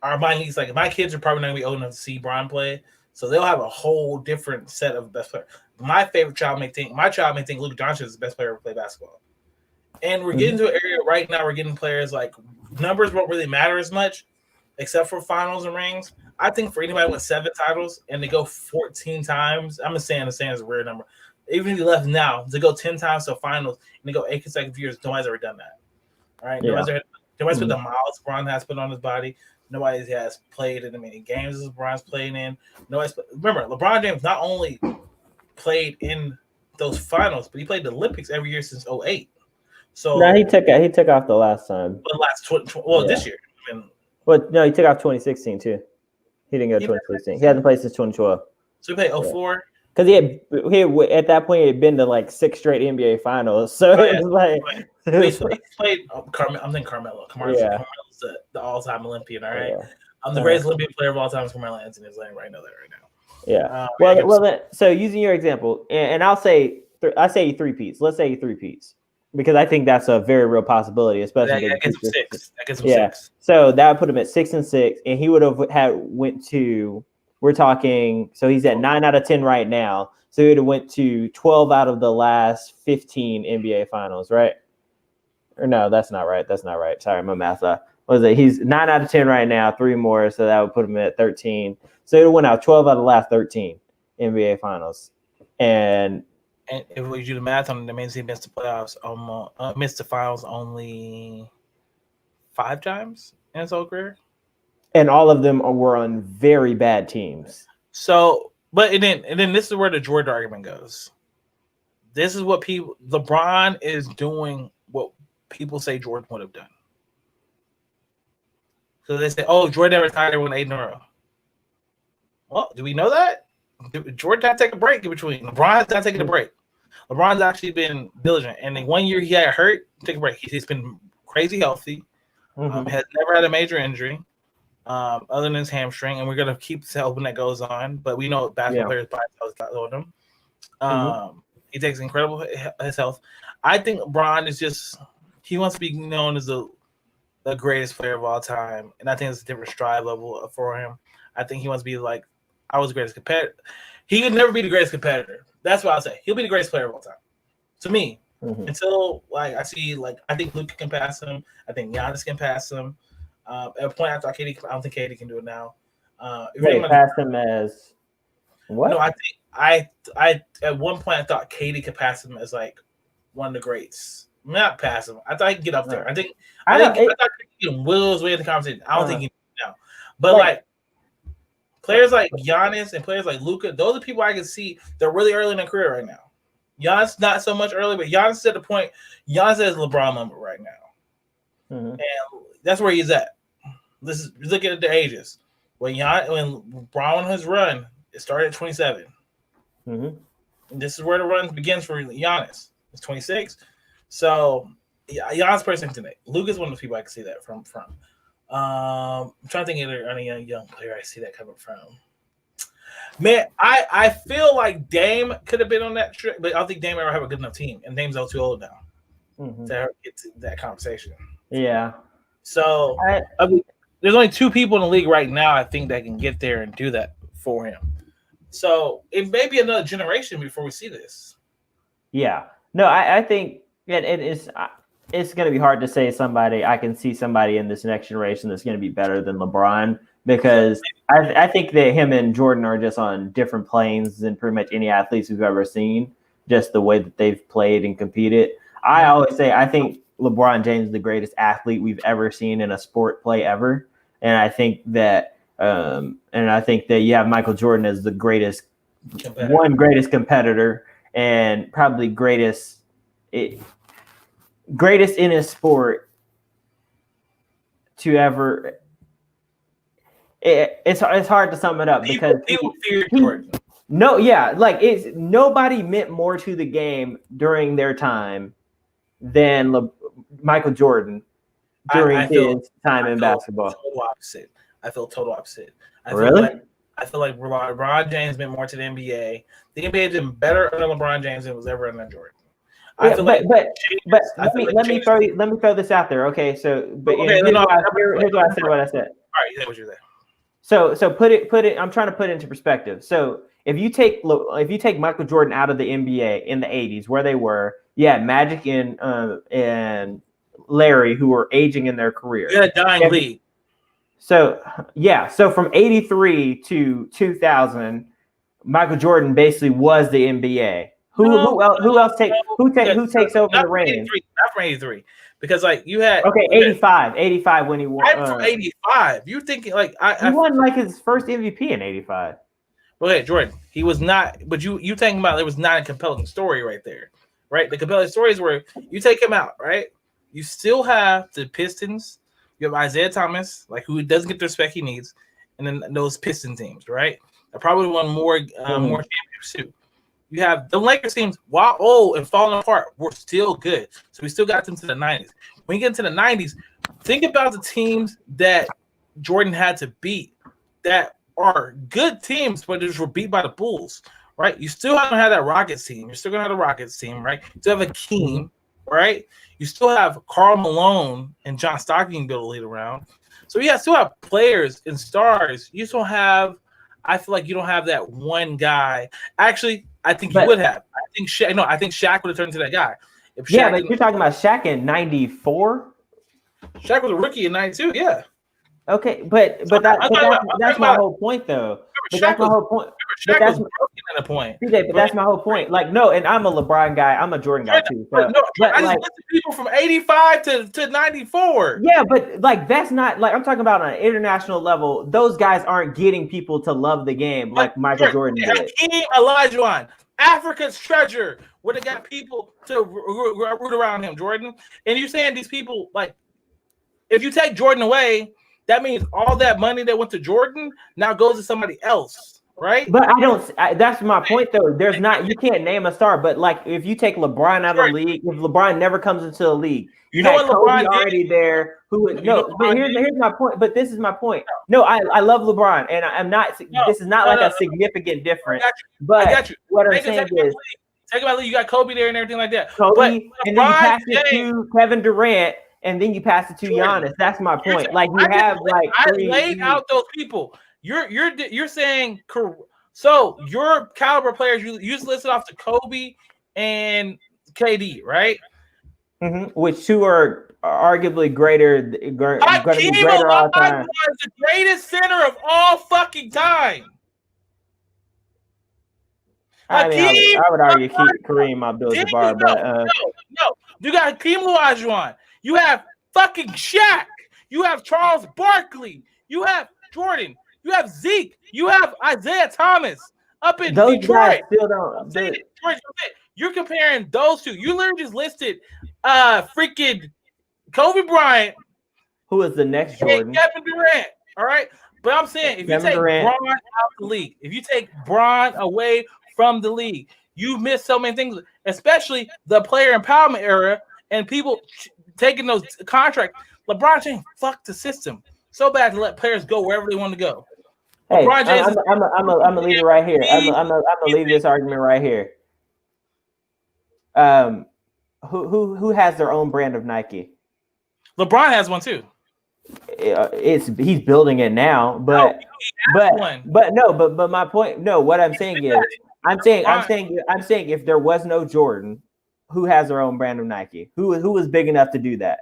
our my niece, my kids are probably not gonna be old enough to see Bron play, so they'll have a whole different set of best players. My child may think Luka Doncic is the best player ever to play basketball. And we're getting to an area right now. We're getting players numbers won't really matter as much, except for finals and rings. I think for anybody with 7 titles and to go 14 times, I'm just saying is a weird number. Even if you left now, to go 10 times to finals and to go 8 consecutive years, nobody's ever done that. All right, nobody's put the miles Bron has put on his body. Nobody has played in as many games as LeBron's played in. Remember, LeBron James not only played in those finals, but he played the Olympics every year since 2008. So he took off the last time. This year. He took off 2016 too. He didn't go 2016. He hasn't played since 2012. So he played 2004. Because he at that point he had been to 6 straight NBA finals. So it was he played. I'm thinking Carmelo. Carmelo's the all-time Olympian. All right. I'm the greatest Olympian player of all time is Carmelo Anthony. I know that right now. Yeah. So using your example, and I'll say I say he 3-peats. Let's say he 3-peats. Because I think that's a very real possibility, especially that gets him 6. That gets him 6. So that would put him at 6-6, and he would have went to. We're talking. So he's at 9 out of 10 right now. So he would have went to 12 out of the last 15 NBA finals, right? Or no, that's not right. Sorry, my math. What was it? He's 9 out of 10 right now. 3 more, so that would put him at 13. So he would have went out 12 out of the last 13 NBA finals, And if we do the math on it, that means he missed the playoffs, missed the finals only 5 times in his whole career. And all of them were on very bad teams. So, and then this is where the Jordan argument goes. This is what LeBron is doing what people say Jordan would have done. So they say, oh, Jordan never retired and won 8 in a row. Well, do we know that? Jordan had to take a break in between. LeBron's not taking a break. LeBron's actually been diligent. And then 1 year he got hurt, take a break. He's been crazy healthy. Has never had a major injury other than his hamstring. And we're going to keep hoping that goes on. But we know basketball players by themselves on him. He takes incredible his health. I think LeBron is just – he wants to be known as the greatest player of all time. And I think it's a different stride level for him. I think he wants to be like, I was the greatest competitor. He could never be the greatest competitor. That's what I'll say. He'll be the greatest player of all time. To me. Until I see I think Luka can pass him. I think Giannis can pass him. At a point I thought KD. I don't think KD can do it now. Pass him as what? No, I think I at one point I thought KD could pass him as one of the greats. Not pass him. I thought he could get up there. I thought he can will his way in the conversation. I don't think he can now. But players like Giannis and players like Luka, those are people I can see. They're really early in their career right now. Giannis not so much early, but Giannis is at the point. Giannis has LeBron moment right now. and that's where he's at. Look at the ages. When Brown has run, it started at 27. And this is where the run begins for Giannis. It's 26. So Giannis person tonight. Luke is one of those people I can see that from. I'm trying to think of any young player I see that coming from. Man, I feel like Dame could have been on that trip, but I don't think Dame ever have a good enough team, and Dame's all too old now to get to that conversation. Yeah. So I mean, there's only 2 people in the league right now I think that can get there and do that for him. So it may be another generation before we see this. Yeah. No, I think it's going to be hard to say I can see somebody in this next generation that's going to be better than LeBron, because I think that him and Jordan are just on different planes than pretty much any athletes we've ever seen, just the way that they've played and competed. I always say I think LeBron James is the greatest athlete we've ever seen in a sport play ever. And I think that you have Michael Jordan as the greatest competitor and probably greatest in his sport to ever. It's hard to sum it up because people fear Jordan. Nobody meant more to the game during their time than Michael Jordan during his time in basketball. I feel total opposite. I feel like LeBron James meant more to the NBA. The NBA did better under LeBron James than it was ever under Jordan. Let me throw this out there. Okay, so here's what I said. What I said. All right, that was your there. So put it. I'm trying to put it into perspective. So if you take Michael Jordan out of the NBA in the 80s, where they were, Magic and Larry, who were aging in their career. Yeah, dying league. So from 83 to 2000, Michael Jordan basically was the NBA. Who takes over the reins? Not from 83. Because you had 85 when he won. I'm from 85. You're thinking he won his first MVP in 85. Well, Jordan, he was not. But you talking about there was not a compelling story right there, right? The compelling story is where you take him out, right? You still have the Pistons. You have Isaiah Thomas, who doesn't get the respect he needs, and then those Piston teams, right? They probably won more championships too. You have the Lakers teams, while old and falling apart, were still good. So we still got them to the 90s. When you get into the 90s, think about the teams that Jordan had to beat that are good teams, but just were beat by the Bulls, right? You still haven't had that Rockets team. You're still going to have the Rockets team, right? You still have Hakeem, right? You still have Karl Malone and John Stockton build a lead around. So you still have players and stars. You still have, I feel like you don't have that one guy. Actually, I think you would have. I think Shaq would have turned into that guy. But you're talking about Shaq in 94? Shaq was a rookie in 92, yeah. Okay, but that's my whole point, though. But that's my whole point. Shaq was broken at a point. CJ, but that's my whole point. No, and I'm a LeBron guy. I'm a Jordan guy too. So, I just listed people from 85 to 94. Yeah, but that's not I'm talking about on an international level. Those guys aren't getting people to love the game like Michael Jordan did. Hakeem Olajuwon, Africa's treasure, would have got people to root around him, Jordan. And you're saying these people if you take Jordan away, that means all that money that went to Jordan now goes to somebody else, right? But that's my point, though. You can't name a star, but if you take LeBron out of the league, if LeBron never comes into the league, you know what LeBron already did? There. But here's my point. But this is my point. No, I love LeBron, and I'm not. This is not a significant difference. But I got you. What I'm saying is, take about you got Kobe there and everything like that. Kobe, and then you pass it to Kevin Durant. And then you pass it to Giannis. That's my point. I laid out those people. You're saying so your caliber players you just listed off to Kobe and KD, right? Mm-hmm. Which two are arguably greater. Hakeem Olajuwon is the greatest center of all fucking time. I would argue Kareem Abdul-Jabbar, but no. You got Hakeem Olajuwon. You have fucking Shaq. You have Charles Barkley. You have Jordan. You have Zeke. You have Isaiah Thomas up in those Detroit. Guys still don't. You're comparing those two. You literally just listed freaking Kobe Bryant, who is the next Jordan? Kevin Durant. All right, but I'm saying if you take Bron out of the league, if you take Bron away from the league, you miss so many things, especially the player empowerment era and people taking those contracts. LeBron James fucked the system so bad to let players go wherever they want to go. Hey, I'm gonna leave it right here. I'm gonna leave this argument right here. Who has their own brand of Nike? LeBron has one too. He's building it now, but my point. No, what I'm saying is, I'm saying if there was no Jordan, who has their own brand of Nike? Who was big enough to do that?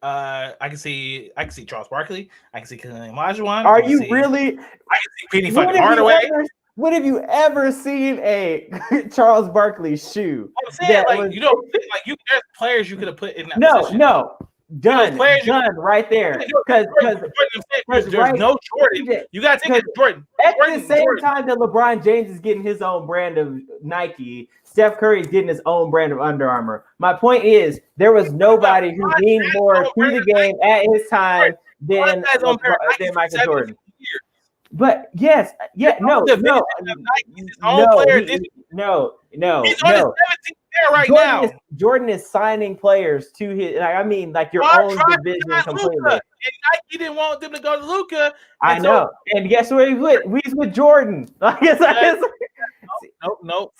I can see Charles Barkley. I can see Olajuwon. Are you really? I can see Penny fucking Hardaway. When have you ever seen a Charles Barkley shoe? I'm saying, there's players you could have put in that position. No. Done right there. Because there's no Jordan. You got to take Jordan. At the same time that LeBron James is getting his own brand of Nike, Steph Curry is getting his own brand of Under Armour. My point is, there was nobody who leaned more to the game at his time than Michael Jordan. But yes, no. He's on right now. Jordan is signing players to his. Your own division completely. And Nike didn't want them to go to Luka. I know. And guess where he's with? He's with Jordan. No.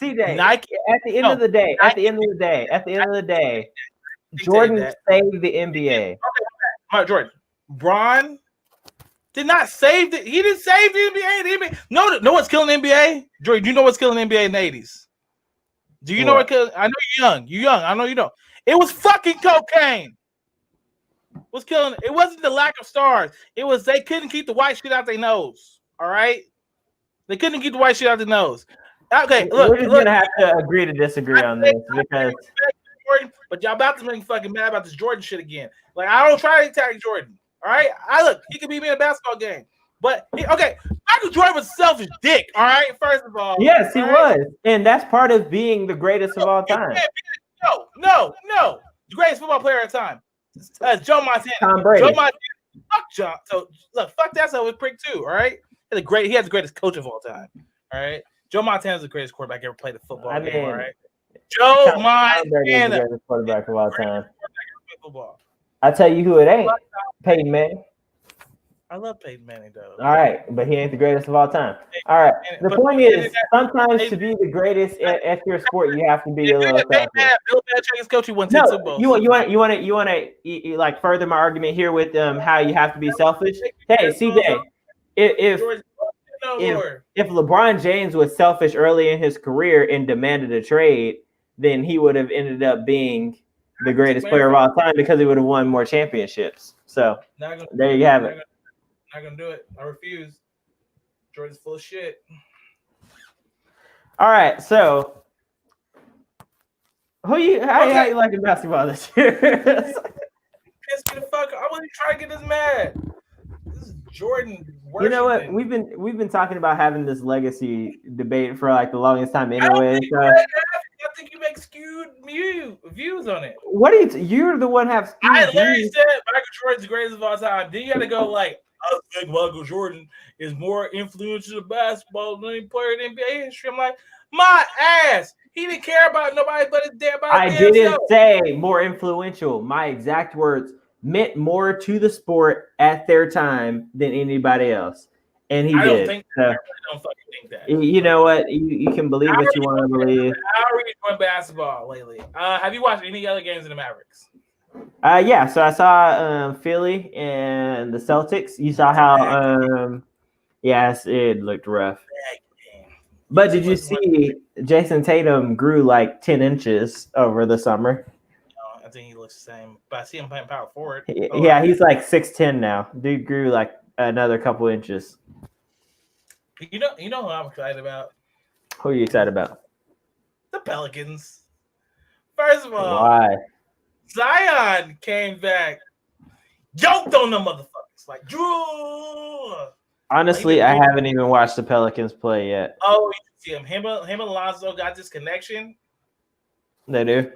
CJ. Nike. At the end of the day, Jordan saved the NBA. Okay. All right, Jordan. Bron did not save it. He didn't save the NBA. The NBA. No one's killing the NBA. Jordan, you know what's killing the NBA in the 80s? Do you know what? I know you're young. You're young. I know you don't. It was fucking cocaine. Was killing. It wasn't the lack of stars. It was they couldn't keep the white shit out their nose. All right, they couldn't keep the white shit out their nose. Okay, we're just gonna have to agree to disagree on this because. But y'all about to make me fucking mad about this Jordan shit again. Like I don't try to attack Jordan. All right, he could beat me in a basketball game. But Michael Jordan was a selfish dick. All right, first of all. Yes, he was, and that's part of being the greatest of all time. No, the greatest football player of time. Joe Montana. Tom Brady. Joe Montana. Fuck John. So look, fuck that stuff with prick too. All right, he has the greatest coach of all time. All right, Joe Montana is the greatest quarterback ever played the football game. All right, Joe Montana, the greatest quarterback of all time. I tell you who it ain't. Peyton Manning. I love Peyton Manning though. All right, but he ain't the greatest of all time. All right. The point is, sometimes to be the greatest at your sport, you have to be a little selfish. Bill Belichick's coach, won 10 Super Bowls. You want to like further my argument here with how you have to be selfish. Hey, CJ, if LeBron James was selfish early in his career and demanded a trade, then he would have ended up being the greatest player of all time because he would have won more championships. So there you have it. Not gonna do it. I refuse. Jordan's full of shit. All right, so how you liking basketball this year? Piss me the fuck. I wasn't trying to get this mad. This is Jordan. You know what? We've been talking about having this legacy debate for like the longest time anyway. I think you make skewed views on it. What are you're the one have skewed I literally said Michael Jordan's the greatest of all time. Then you had to go like, I think Michael Jordan is more influential to basketball than any player in NBA history. I'm like, my ass. He didn't care about nobody but his damn body. I didn't say more influential. My exact words meant more to the sport at their time than anybody else. And he did. I don't fucking think that. You know what? You can believe what you want to believe. How are you doing basketball lately? Have you watched any other games in the Mavericks? Yeah. So I saw Philly and the Celtics. You saw how yes, it looked rough. But did you see Jason Tatum grew like 10 inches over the summer? No, I think he looks the same. But I see him playing power forward. Yeah, he's like 6'10" now. Dude grew like another couple inches. You know who I'm excited about? Who are you excited about? The Pelicans. First of all, why? Zion came back, yoked on them motherfuckers. Like, honestly, I haven't even watched the Pelicans play yet. Oh, you see him. Him and Lonzo got this connection. They do.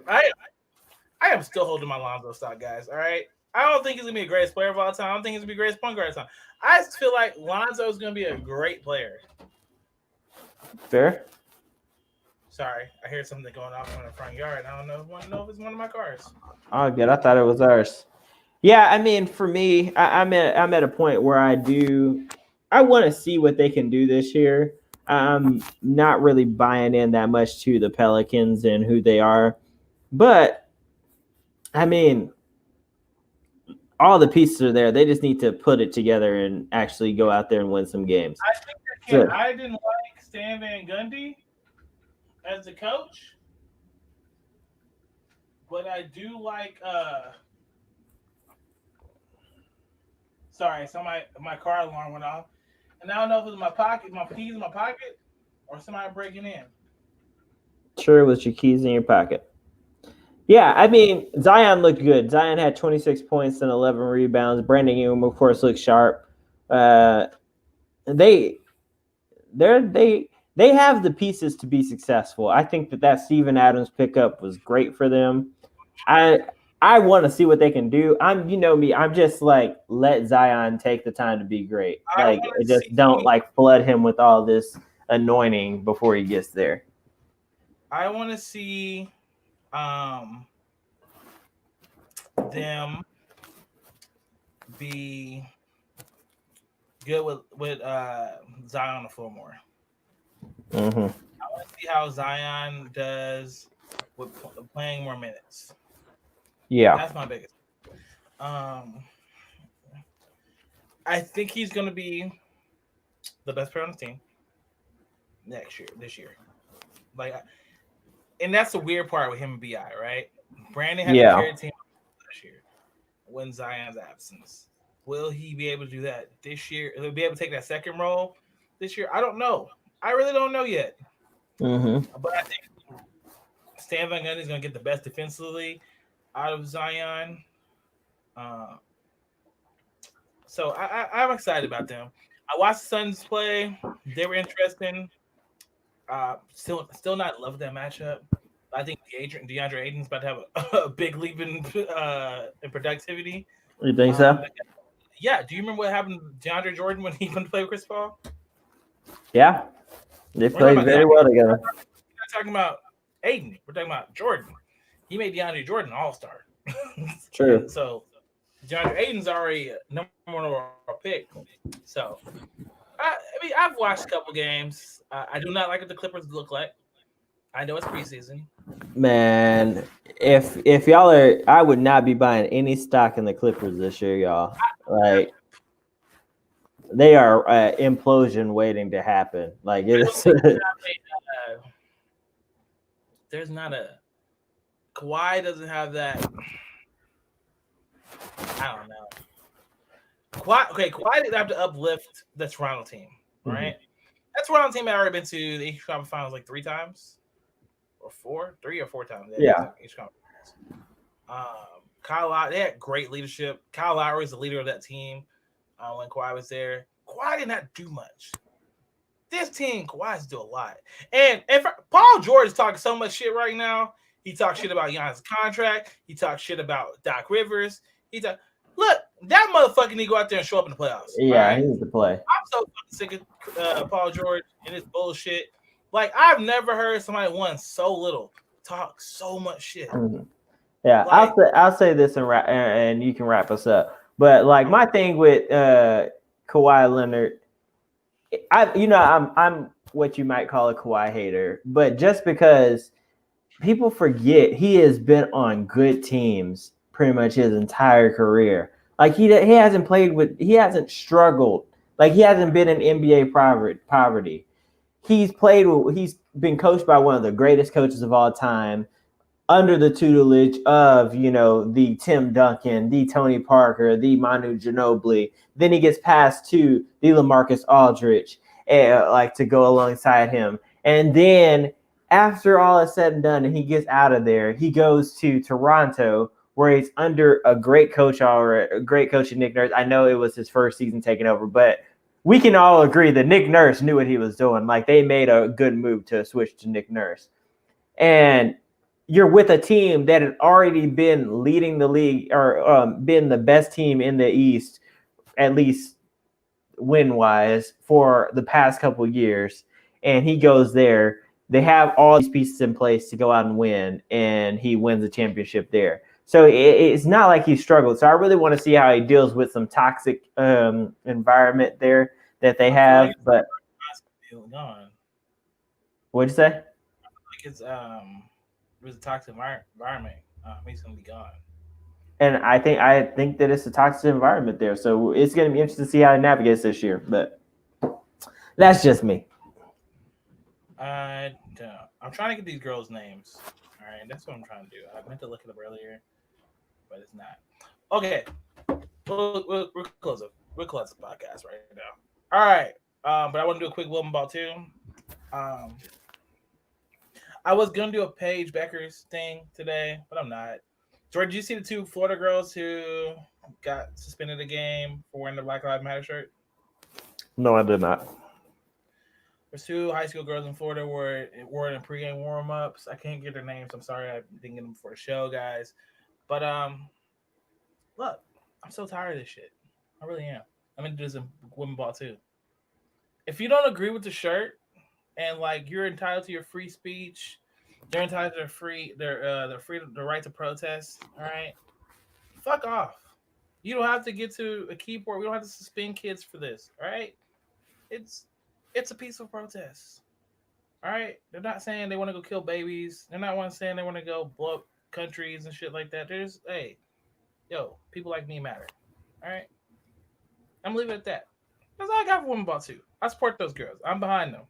I am still holding my Lonzo stock, guys. All right. I don't think he's gonna be the greatest player of all time. I don't think he's gonna be the greatest point guard of all time. I just feel like Lonzo is gonna be a great player. Fair. Sorry, I hear something going off in the front yard. I don't know if it's one of my cars. Oh, good. I thought it was ours. Yeah, I mean, for me, I'm at a point where I want to see what they can do this year. I'm not really buying in that much to the Pelicans and who they are, but I mean, all the pieces are there. They just need to put it together and actually go out there and win some games. I think I didn't like Stan Van Gundy as the coach, but I do like. Sorry, my car alarm went off, and I don't know if it was my keys in my pocket, or somebody breaking in. Sure, it was your keys in your pocket. Yeah, I mean, Zion looked good. Zion had 26 points and 11 rebounds. Brandon Ingram, of course, looked sharp. They have the pieces to be successful. I think that Steven Adams pickup was great for them. I want to see what they can do. You know me, I'm just like, let Zion take the time to be great. Like, don't like flood him with all this anointing before he gets there. I want to see them be good with Zion on the floor more. Mm-hmm. I want to see how Zion does with playing more minutes. Yeah, that's my biggest. I think he's going to be the best player on the team this year. Like, and that's the weird part with him and BI, right? Brandon had to carry the team last year when Zion's absence. Will he be able to do that this year? Will he be able to take that second role this year? I don't know. I really don't know yet. Mm-hmm. But I think Stan Van Gundy is going to get the best defensively out of Zion. So I'm excited about them. I watched the Suns play. They were interesting. Still not loving that matchup. I think DeAndre Ayton's about to have a big leap in productivity. You think so? Yeah. Do you remember what happened to DeAndre Jordan when he went to play with Chris Paul? Yeah. They played very well together. We're not talking about Ayton. We're talking about Jordan. He made DeAndre Jordan an all-star. True. So DeAndre Ayton's already number one overall pick. So I mean, I've watched a couple games. I do not like what the Clippers look like. I know it's preseason. Man, if y'all are, I would not be buying any stock in the Clippers this year, y'all. Like, they are implosion waiting to happen. Like, it's there's not a Kawhi doesn't have that. I don't know. Kawhi didn't have to uplift the Toronto team, right? Mm-hmm. That Toronto team had already been to the East Conference Finals like 3 or 4 times. Yeah. East Conference. Kyle Lowry, they had great leadership. Kyle Lowry was the leader of that team when Kawhi was there. Kawhi did not do much. This team, Kawhi's do a lot. And Paul George is talking so much shit right now. He talks shit about Giannis' contract. He talks shit about Doc Rivers. Look, that motherfucker need to go out there and show up in the playoffs. Yeah, right? He needs to play. I'm so fucking sick of Paul George and his bullshit. Like, I've never heard somebody won so little talk so much shit. Mm-hmm. Yeah, like, I'll say this and you can wrap us up. But like my thing with Kawhi Leonard, I'm what you might call a Kawhi hater, but just because people forget he has been on good teams pretty much his entire career. Like he hasn't struggled. Like he hasn't been in NBA poverty. He's been coached by one of the greatest coaches of all time, under the tutelage of, the Tim Duncan, the Tony Parker, the Manu Ginobili. Then he gets passed to the LaMarcus Aldridge, to go alongside him. And then after all is said and done and he gets out of there, he goes to Toronto, where he's under a great coach Nick Nurse. I know it was his first season taking over, but we can all agree that Nick Nurse knew what he was doing. Like, they made a good move to switch to Nick Nurse. And you're with a team that had already been leading the league or been the best team in the East, at least win-wise, for the past couple of years, and he goes there. They have all these pieces in place to go out and win, and he wins the championship there. So it's not like he struggled. So I really want to see how he deals with some toxic environment there that they have. But what'd you say? Like it's it was a toxic environment. He's gonna be gone. And I think that it's a toxic environment there. So it's going to be interesting to see how he navigates this year. But that's just me. I'm trying to get these girls' names. All right, that's what I'm trying to do. I meant to look it up earlier, but it's not. Okay, we'll close up. We'll close the podcast right now. All right, but I want to do a quick Wilma Ball too. I was gonna do a Paige Beckers thing today, but I'm not. George, did you see the 2 Florida girls who got suspended a game for wearing the Black Lives Matter shirt? No, I did not. There's 2 high school girls in Florida wore it in pregame warm-ups. I can't get their names. I'm sorry I didn't get them for the show, guys. But look, I'm so tired of this shit. I really am. I'm into this in women ball too. If you don't agree with the shirt and like you're entitled to your free speech, they're entitled to the right to protest. All right, fuck off. You don't have to get to a keyboard. We don't have to suspend kids for this. All right, it's a peaceful protest. All right, they're not saying they want to go kill babies. They're not saying they want to go blow up countries and shit like that. There's people like me matter. All right, I'm leaving it at that. That's all I got for women ball too. I support those girls. I'm behind them.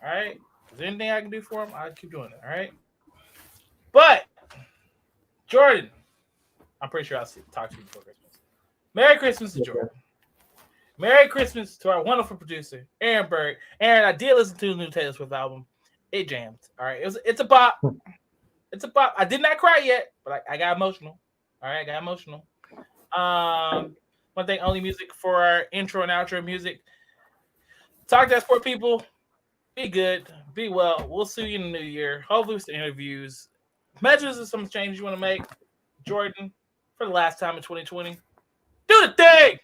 All right. Is there anything I can do for them? I'll keep doing it. All right. But Jordan, I'm pretty sure I'll talk to you before Christmas. Merry Christmas to Jordan. Merry Christmas to our wonderful producer, Aaron Berg. Aaron, I did listen to the new Taylor Swift album. It jammed. All right. It's a bop. It's a bop. I did not cry yet, but I got emotional. All right. I got emotional. One thing, only music for our intro and outro music. Talk to that sport people. Be good. Be well. We'll see you in the new year. Hopefully with some interviews. Imagine there's some changes you want to make. Jordan, for the last time in 2020. Do the thing!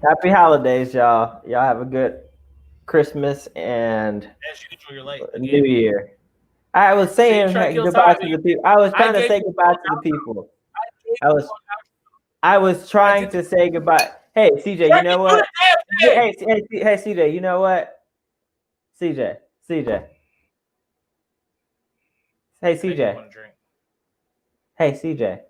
Happy holidays, y'all. Y'all have a good Christmas and as usual, you're late. New Year. I was saying goodbye to the people. I was trying to say goodbye to the people. I was trying to say goodbye. Hey, CJ, you know what? Hey, CJ, you know what? CJ. Hey, CJ. Hey, CJ.